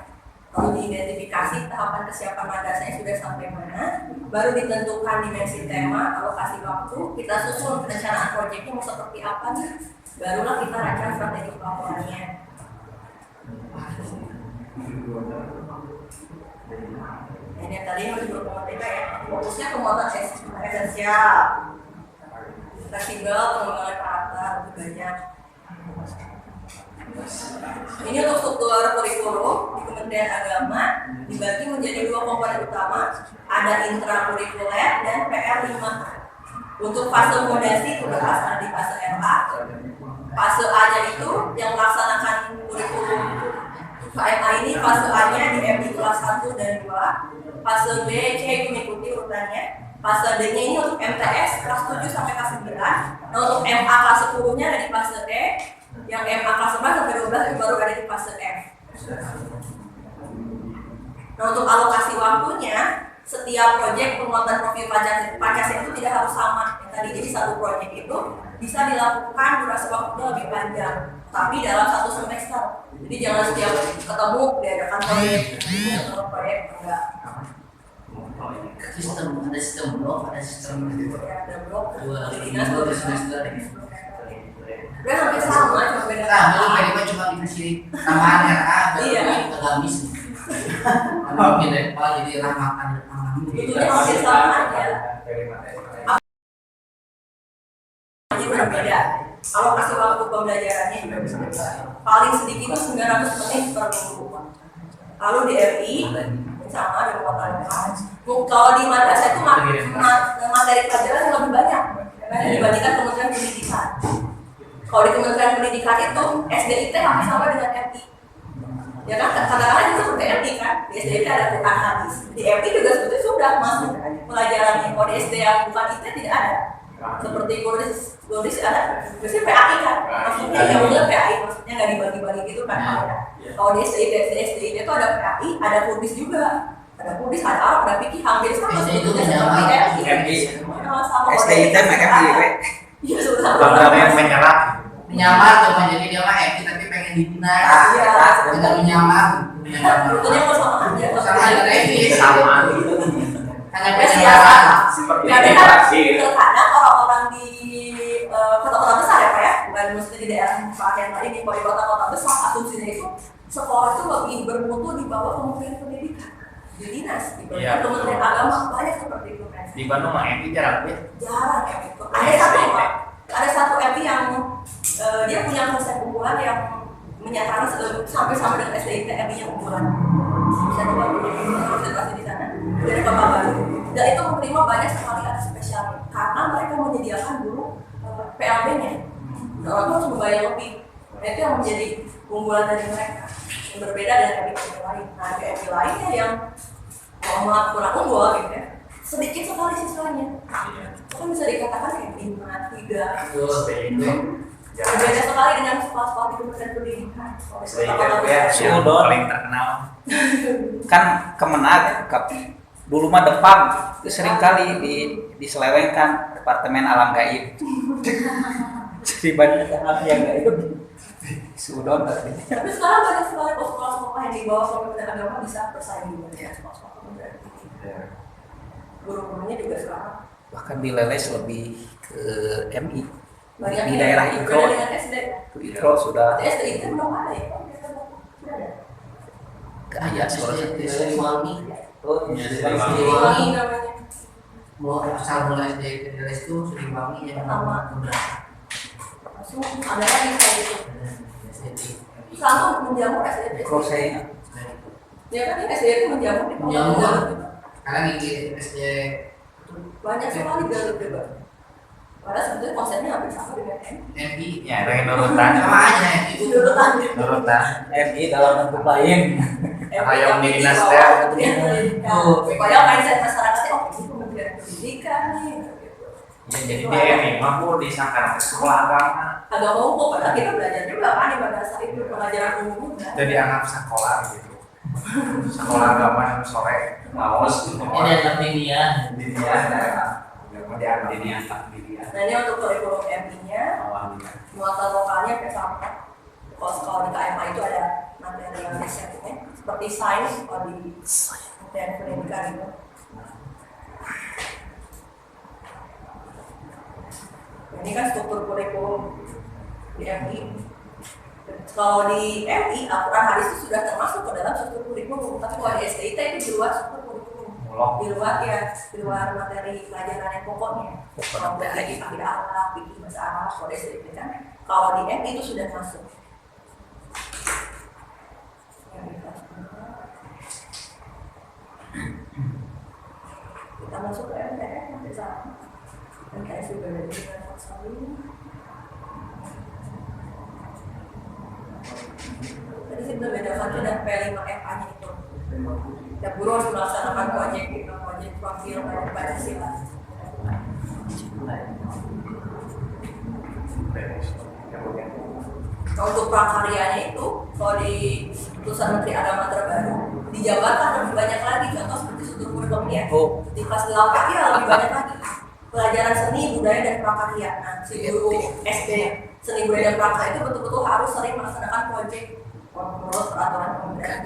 lalu diidentifikasi tahapan kesiapan madrasahnya sudah sampai mana, baru ditentukan dimensi tema, alokasi waktu, kita susun perencanaan proyeknya mau seperti apa nih, barulah kita rancang strategi pelaporannya. Ini yang tadi harus berkomunikasi ya, fokusnya pemuatan esensial, fleksibel, pengembangan karakter, lebih banyak. Ini untuk struktur kurikulum di Kementerian Agama dibagi menjadi dua komponen utama, ada intrakurikuler dan PR5. Untuk fase fondasi itu berasal di fase LA. Fase A-nya itu yang melaksanakan kurikulum KMA ini, fase A-nya di MI kelas 1 dan 2, fase B, C mengikuti urutannya. Fase D-nya ini untuk MTS kelas 7 sampai kelas 9. Nah, untuk MA kelas 10-nya ada di fase E, yang MA kelas 11 sampai 12 itu baru ada di fase F. Nah, untuk alokasi waktunya, setiap proyek penguatan profil Pancasila itu tidak harus sama. Yang tadi jadi satu proyek itu bisa dilakukan durasi waktunya lebih panjang, tapi dalam satu semester. Jadi jangan setiap ketemu diadakan proyek enggak. Ada sistem blok, ada sistem Ada blok, dua dinas, dua semester. Udah hampir sama, cuma beda Nah, ini cuma dikasih tambahan RA, Iya. agamis. Mungkin jadi rahmatan Tentunya hampir sama aja. Ini berbeda. Alokasi waktu pembelajarannya juga berbeda. Paling sedikit itu 900 menit per minggu. Lalu di RI sama ada kota lokal. Kalau di madrasah itu materi pelajaran yang lebih banyak karena dibandingkan Kementerian Pendidikan. Kalau di Kementerian Pendidikan itu SDIT hampir sama dengan RI. Ya kan, kadang-kadang itu seperti RI kan, di SDIT ada Quran hadis. Di RI juga sebetulnya sudah masuk pelajarannya. Kalau di SD yang bukan IT tidak ada. Seperti Goris ada, biasanya PAI kan, maksudnya ya udah PAI, maksudnya nggak dibagi-bagi gitu kan. Kalau di SDIT itu ada PAI, ada Kudis juga. Ada Kudis, ada Arab, ada Fikih, hampir sama sebetulnya seperti RI. SDIT mereka pilih. Iya sudah. Programnya yang menyerap. menyamar tuh jadi dia mah happy tapi pengen dibina. Iya. Dengan menyamar. Sebetulnya mau sama aja. Sama aja happy. Sama. Hanya Ya sih, penyamaan. Seperti Karena edukasi. terkadang orang-orang di kota-kota besar ya Pak ya, bukan mesti di daerah Pak yang tadi, di kota-kota besar asumsinya itu sekolah itu lebih bermutu di bawah Kementerian Pendidikan, di dinas, di bawah Iya, Kementerian betul. Agama banyak seperti itu kan. Di Bandung mah MI jarang ya. Jarang ya itu. Ada satu MI yang dia punya konsep unggulan yang menyatakan sampai sama dengan SDIT MI yang unggulan. Bisa coba konsentrasi di sana dari Bapak Baru. Dan itu menerima banyak sekali ada spesial karena mereka menyediakan dulu PLB-nya. Orang itu harus membayar lebih. Nah, itu yang menjadi unggulan dari mereka. Yang berbeda dari MI lain. Nah, MI lainnya yang kurang unggul gitu ya. Sedikit sekali siswanya. Kan bisa dikatakan kayak 5, 3. Berbeda sekali dengan sekolah-sekolah di Kementerian Pendidikan. Sudon paling terkenal. kan Kemenag dulu mah Depang itu sering kali diselewengkan Departemen Alam Gaib. Jadi banyak anak yang gaib. Sudon tadi. Tapi sekarang banyak sekali sekolah-sekolah yang di bawah Kementerian Agama bisa bersaing juga ya sekolah-sekolah Kementerian Pendidikan. Guru-gurunya juga sekarang Bahkan di Leles lebih ke MI. banyak Di yang daerah berbeda Ikro. dengan SD. Ikro sudah Berarti SD itu belum ada ya? Sudah ada. gaya seperti itu. Wangi. Wangi namanya. Mau asal mulai dari kelas itu sering wangi yang Pertama. beberapa. Langsung ada lagi kayak gitu. Langsung menjamu SD. Crossing. Ya kan ini SD itu menjamu di Menjamu. Garut juga. Karena ngikut SD Banyak sekali Garut juga. Padahal sebetulnya konsepnya hampir sama dengan MI Ya, dengan nurutan. sama aja itu. Nurutan. Nurutan. MI dalam bentuk lain. Ayam di dinas teh. Tuh. Supaya mindset masyarakatnya oh ini Kementerian Pendidikan nih. Ya, jadi di MI mampu disangka sekolah agama. Agak mau padahal kita belajar juga kan di madrasah itu pelajaran umum kan. Jadi anak sekolah gitu. Sekolah agama yang sore ngawas gitu. Ini adalah dunia. Di dia daerah. Di dia. Nah ini untuk kurikulum MI-nya, muatan lokalnya kayak sama. Kalau di KMA itu ada materi yang risetnya, seperti sains kalau di dan pendidikan itu. Ini kan struktur kurikulum di MI. Kalau di MI, Al-Quran hadis itu sudah termasuk ke dalam struktur kurikulum. Tapi kalau di STIT itu di luar struktur kurikulum. Di luar ya, di luar materi pelajaran yang pokoknya. Kalau lagi akidah akhlak, fikih, bahasa Arab, kalau di STIT kan. Kalau di MI itu sudah masuk. Kita masuk ke MTS nanti sama. MTS juga ada di sekali. Tadi sih berbeda itu dan P5FA-nya itu. Dan guru harus melaksanakan proyek profil dari Pancasila. Kalau untuk prakaryanya itu, kalau di Putusan Menteri Agama terbaru, dijabarkan lebih banyak lagi. Contoh seperti struktur kurikulum ya. Di kelas 8 ya lebih banyak lagi. Pelajaran seni, budaya, dan prakarya. Nah, si guru SD seni budaya dan prakarya itu betul-betul harus sering melaksanakan proyek menurut peraturan Kementerian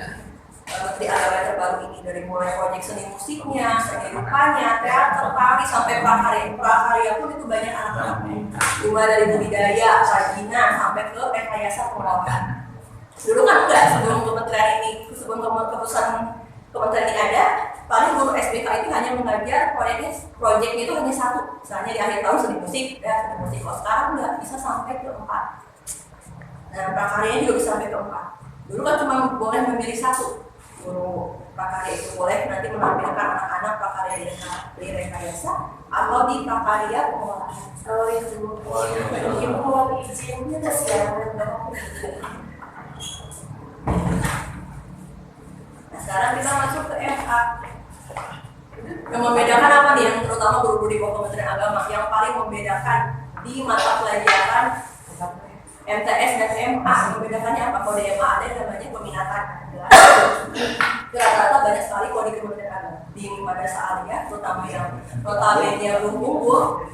Menteri Agama terbaru ini, dari mulai proyek seni musiknya, seni rupanya, teater, tari, sampai prakarya. Prakarya pun itu banyak anak-anak. Mulai dari budidaya, kerajinan, sampai ke rekayasa pengolahan. Dulu kan enggak, sebelum kementerian ini, sebelum keputusan kementerian ini ada, paling guru SBK itu hanya mengajar proyeknya itu hanya satu. Misalnya di akhir tahun seni musik, ya seni musik. Kalau sekarang enggak, bisa sampai ke 4. Nah, prakaryanya juga bisa sampai ke 4. Dulu kan cuma boleh memilih satu. Guru prakarya itu boleh nanti menampilkan anak-anak prakarya di rekayasa atau di prakarya pengolahan. Kalau yang dulu mau izinnya nah, sekarang kita masuk ke MA. Yang membedakan apa nih? Yang terutama guru-guru di bawah Kementerian Agama yang paling membedakan di mata pelajaran MTS dan MA. Membedakannya apa? Kalau di MA ada yang namanya peminatan. Rata-rata banyak sekali kalau di Kementerian Agama di madrasah aliyah, terutama yang notabene belum unggul,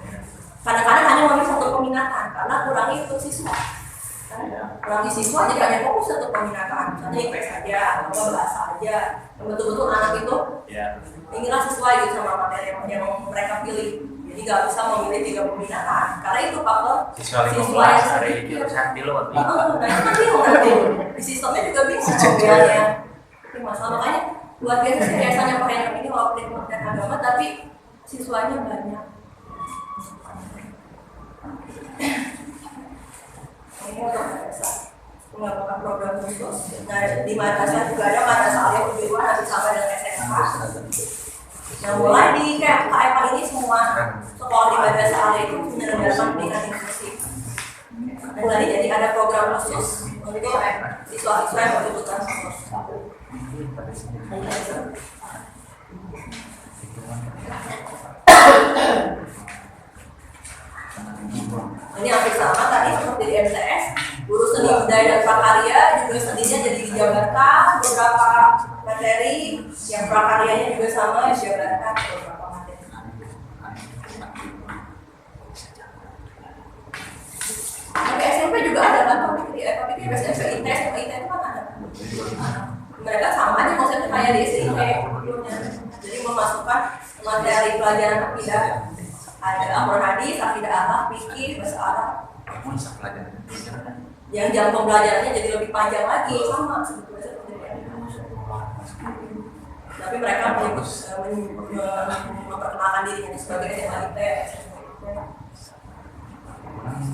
kadang-kadang hanya memilih satu peminatan karena kurangi untuk siswa. Kurangi siswa jadi hanya fokus satu peminatan, misalnya IPS saja atau bahasa aja. Yang betul-betul anak itu inilah sesuai gitu sama materi yang mereka pilih. Jadi nggak bisa memilih 3 peminatan karena itu faktor siswa yang sedikit. Nah itu kan bingung nanti di sistemnya juga bingung biayanya. Masalah makanya luar biasa sih biasanya pakai ini walaupun di Kementerian Agama tapi siswanya banyak. Ini untuk madrasah mengembangkan program khusus. Nah di madrasah juga ada madrasah aliyah kejuruan nanti sampai dengan SMK. Nah mulai di KMA ini semua sekolah di madrasah aliyah itu menyelenggarakan pendidikan inklusif. Mulai jadi ada program khusus untuk siswa-siswa yang berkebutuhan khusus. Ini hampir sama tadi seperti di MTS, guru seni budaya dan prakarya juga seninya jadi dijabarkan beberapa materi, yang prakaryanya juga sama dijabarkan beberapa materi. Tapi SMP juga ada kan, tapi SMP ITS sama IT itu kan ada. Mereka sama aja konsepnya kayak di SIT, jadi memasukkan materi pelajaran akidah. Ada Al-Quran hadis, akidah akhlak, fikih, bahasa Arab. Yang jam pembelajarannya jadi lebih panjang lagi, sama sebetulnya seperti itu. Tapi mereka memperkenalkan dirinya sebagai SMAIT.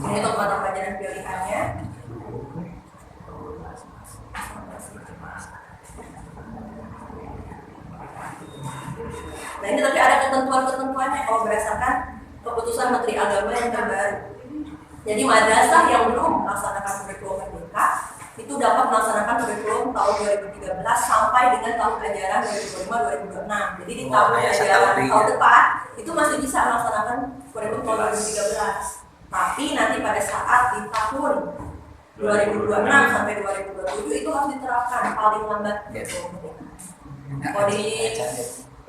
Ini untuk mata pelajaran pilihannya. Nah ini tapi ada ketentuan-ketentuannya kalau berdasarkan keputusan Menteri Agama yang terbaru. Jadi madrasah yang belum melaksanakan kurikulum merdeka itu dapat melaksanakan kurikulum tahun 2013 sampai dengan tahun ajaran 2005-2026. Jadi di tahun ajaran tahun depan itu masih bisa melaksanakan kurikulum tahun 2013. Tapi nanti pada saat di tahun 2026 sampai 2027 itu harus diterapkan paling lambat kurikulum merdeka.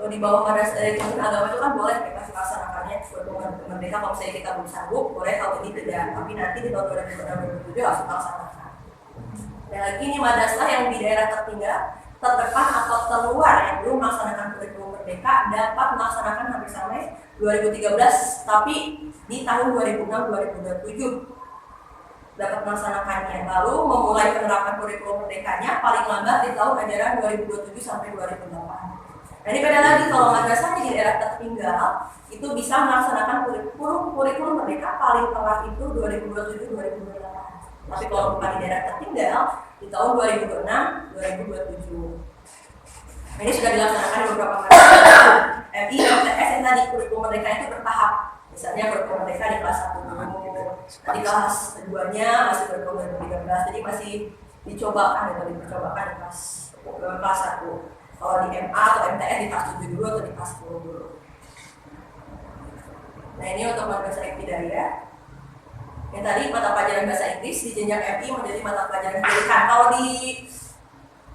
Kalau di bawah madrasah dari Kementerian Agama itu kan boleh mereka melaksanakannya kurikulum merdeka. Kalau misalnya kita belum sanggup, boleh tahun ini tidak, tapi nanti di tahun 2026-2027 harus dilaksanakan. Dan lagi ini madrasah yang di daerah tertinggal, terdepan atau terluar yang belum melaksanakan kurikulum merdeka dapat melaksanakan hampir sampai 2013, tapi di tahun 2006-2027 dapat melaksanakannya. Lalu memulai penerapan kurikulum merdekanya paling lambat di tahun ajaran 2027 sampai 2008. Nah ini beda lagi, kalau madrasahnya di daerah tertinggal itu bisa melaksanakan kurikulum merdeka paling telat itu 2027-2028. Tapi kalau bukan di daerah tertinggal di tahun 2026-2027. Nah, ini sudah dilaksanakan di beberapa madrasah. MI dan MTS yang tadi kurikulum merdeka itu bertahap. Misalnya kurikulum merdeka di kelas 1 dulu, nanti kelas 2-nya masih kurikulum 2013, jadi masih dicobakan di kelas 1. Kalau di MA atau MTS di kelas 7 dulu atau di kelas 10 dulu. Nah ini untuk madrasah ibtidaiyah. Yang tadi mata pelajaran bahasa Inggris di jenjang MI menjadi mata pelajaran pilihan. Kalau di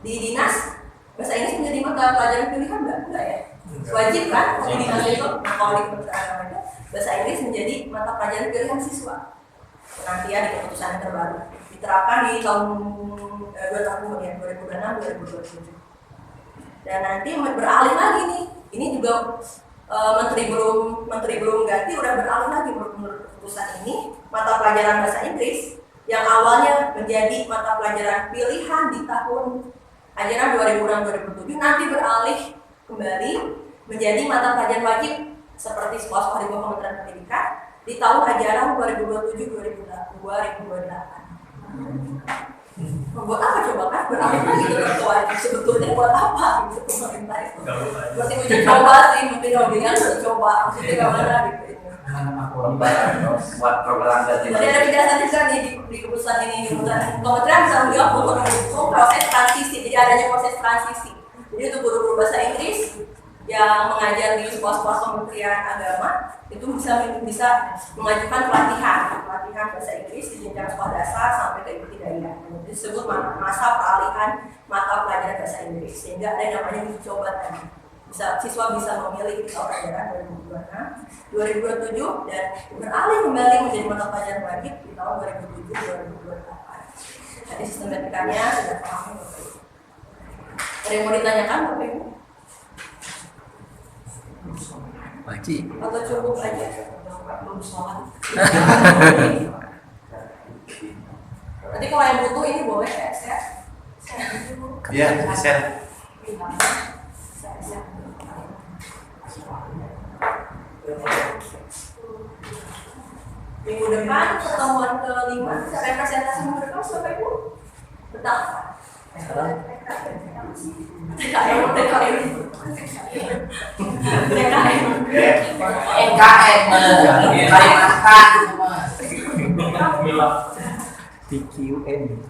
dinas bahasa Inggris menjadi mata pelajaran pilihan enggak ya? Wajib kan? Di dinas itu. Nah kalau di Kementerian Agama bahasa Inggris menjadi mata pelajaran pilihan siswa. Nanti ya di keputusan yang terbaru diterapkan di tahun 2 tahun kemudian 2026-2027. Dan nanti beralih lagi nih. Ini juga menteri belum ganti udah beralih lagi menurut keputusan ini, mata pelajaran bahasa Inggris yang awalnya menjadi mata pelajaran pilihan di tahun ajaran 2006-2007 nanti beralih kembali menjadi mata pelajaran wajib seperti sekolah-sekolah di bawah Kementerian Pendidikan di tahun ajaran 2027-2028. Buat apa coba kan? Beralih lagi ke wajib sebetulnya buat apa gitu pemerintah itu? Berarti uji coba sih, mungkin dengan uji coba maksudnya gimana gitu. Buat program Jadi ada penjelasan juga nih di keputusan ini. Kementerian bisa menjawab untuk mendukung proses transisi. Jadi adanya proses transisi. Jadi untuk guru-guru bahasa Inggris yang mengajar di sekolah-sekolah Kementerian Agama itu bisa mengajukan pelatihan bahasa Inggris di jenjang sekolah dasar sampai ke ibtidaiyah. Itu disebut masa peralihan mata pelajaran bahasa Inggris. Sehingga ada yang namanya uji coba tadi. Siswa bisa memilih tahun ajaran 2026, 2027 dan beralih kembali menjadi mata pelajaran wajib di tahun 2027-2028. Jadi sistematikanya sudah paham Bapak Ibu. Ada yang mau ditanyakan Bapak Ibu? Wajib. Atau cukup aja? Belum sholat. Nanti kalau yang butuh ini boleh ya, saya. Iya, share. Minggu depan pertemuan ke-5 representasi minggu depan Bapak Ibu betah. TQM.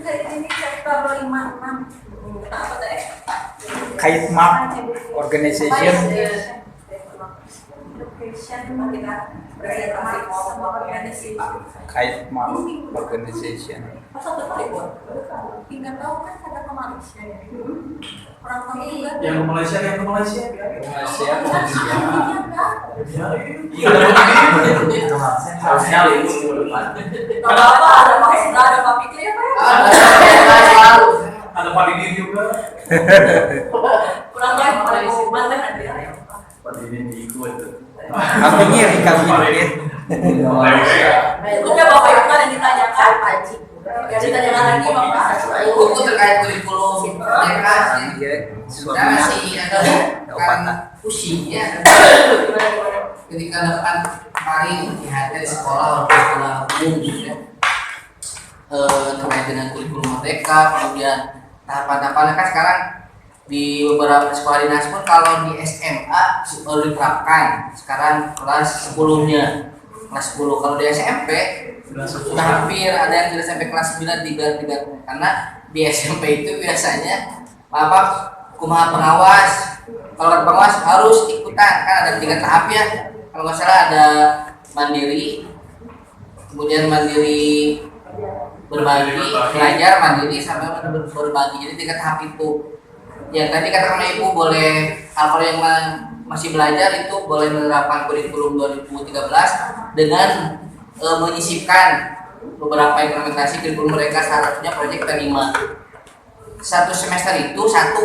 Ini sektor 56. Kaitmap organization. Kaitmap organization. Tinggal tahu kan ada ke Malaysia ya. Orang tahu juga. Yang ke Malaysia. Harusnya libur minggu depan. Kalau apa ada Pak Fikri ya Pak ya? Ada Pak Didi juga. Kurang tahu Pak mantan ada ya. Pak Didi ikut. Kami ngiri Udah Bapak Ibu kan yang ditanyakan Haji. Yang ditanyakan lagi Bapak. Buku terkait kurikulum merdeka sudah masih ada kan pusing ya. Ketika depan kemarin di sekolah umum ya. Terkait dengan kurikulum merdeka, kemudian tahapan-tahapan kan sekarang di beberapa sekolah dinas pun kalau di SMA baru diterapkan. Sekarang kelas 10-nya, kelas 10. Kalau di SMP sudah hampir ada yang sudah sampai kelas 9 tiga karena di SMP itu biasanya kumaha pengawas. Kalau pengawas harus ikutan kan ada 3 tahap ya. kalau nggak salah ada mandiri, kemudian mandiri berbagi, belajar mandiri sampai berbagi. Jadi 3 tahap itu. Ya tadi katakan Ibu boleh, kalau yang masih belajar itu boleh menerapkan kurikulum 2013 dengan menyisipkan beberapa implementasi kurikulum mereka, syaratnya proyek P5. 1 semester itu 1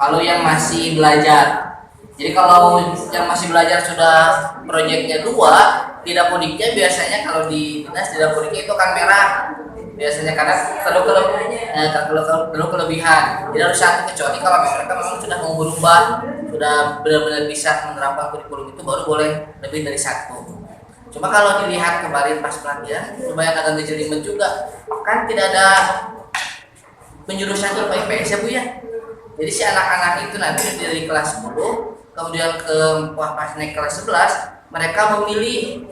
kalau yang masih belajar. Jadi kalau yang masih belajar sudah proyeknya 2, tidak podiknya biasanya kalau di dinas tidak podiknya itu akan merah biasanya karena perlu kelebihan. Jadi harus 1, kecuali kalau mereka memang sudah mau berubah, sudah benar-benar bisa menerapkan kurikulum itu baru boleh lebih dari 1. Cuma kalau dilihat kemarin pas pelatihan lumayan agak ngejelimet juga, kan tidak ada penjurusan IPS ya Bu ya. Jadi si anak-anak itu nanti dari kelas 10 kemudian pas naik kelas 11 mereka memilih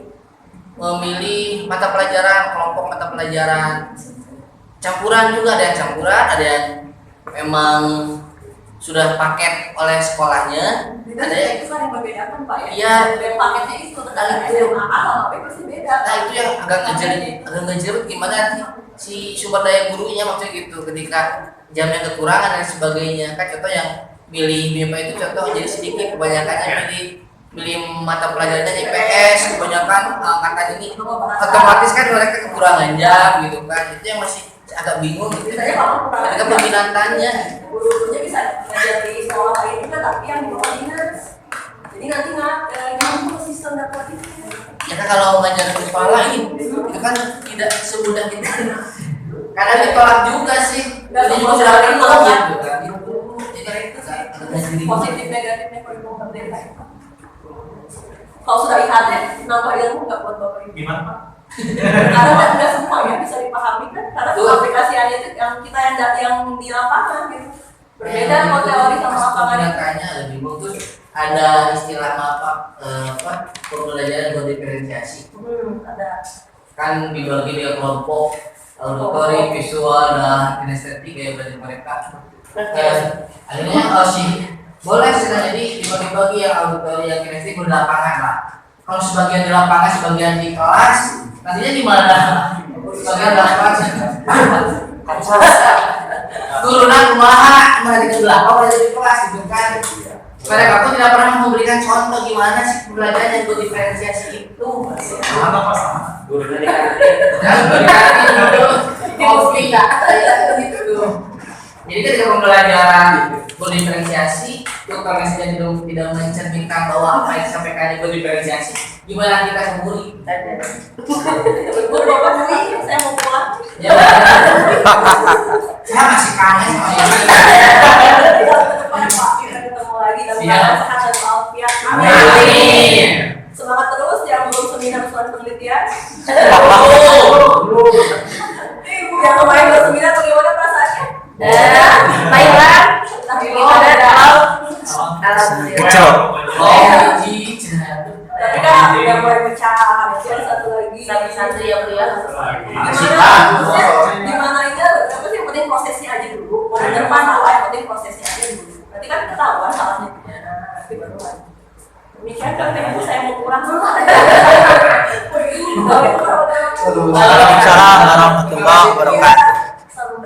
mata pelajaran, kelompok mata pelajaran campuran juga, ada yang campuran, ada yang memang sudah paket oleh sekolahnya, ada yang itu kan yang membedakan Pak ya. Iya. Yang paketnya itu terkadang SMA sama AP pasti beda. Nah itu yang agak ngejerit gimana nanti si sumber daya gurunya maksudnya gitu ketika jamnya kekurangan dan sebagainya. Kan contoh yang milih MIPA itu contoh jadi sedikit, kebanyakannya milih mata pelajarannya IPS, kebanyakan angkatan ini otomatis kan mereka kekurangan jam gitu kan. Itu yang masih agak bingung gitu. Ketika pembinaan tanya gurunya bisa ngajar di sekolah lain juga tapi yang di bawah dinas. Jadi nanti nyambung sistem dakwahnya. ya kan kalau ngajar di sekolah lain itu kan tidak semudah itu. Karena ditolak juga sih. Jadi juga sudah kenal gitu kan. Jadi itu kan Positif negatifnya kurikulum merdeka. Kalau sudah IHT nambah ilmu nggak buat Bapak Ibu? Gimana Pak? Karena kan tidak semua ya bisa dipahami kan, karena aplikasiannya itu yang kita yang di lapangan gitu. Berbeda kalau teori sama lapangan. Makanya ada bingung tuh ada istilah pembelajaran berdiferensiasi. Ada. Kan dibagi dia kelompok auditory, visual, dan kinestetik kayak belajar mereka. Akhirnya boleh sih jadi dibagi-bagi yang auditory, yang kinestetik di lapangan lah. Kalau sebagian di lapangan, sebagian di kelas, nantinya di mana? Sebagian di lapangan. Turunan kumaha, mana di belakang, mana di kelas gitu kan. Mereka pun tidak pernah memberikan contoh gimana sih pembelajaran yang berdiferensiasi itu. Sama Pak sama. Gurunya dikasih. Kopi gitu. Jadi ketika pembelajaran berdiferensiasi, itu kami saja tidak mencerminkan bahwa apa yang disampaikan berdiferensiasi. Gimana kita keburi? Guru Bapak Dwi, saya mau pulang. Ya, saya masih kangen sama yang Kita ketemu lagi dalam Iya. sehat dan walafiat. Amin. Semangat terus yang belum seminar soal penelitian. Yang kemarin belum seminar bagaimana perasaannya? Thailand. Kecil. Tapi kan udah mulai pecah. Ada satu lagi. Satu ya pria. Gimana aja? Tapi yang penting prosesnya aja dulu. Mau ke depan apa? Yang penting prosesnya aja dulu. Nanti kan ketahuan salahnya. Nanti baru lagi. Demikian kan ibu saya mau pulang. Waalaikumsalam warahmatullahi wabarakatuh. Salam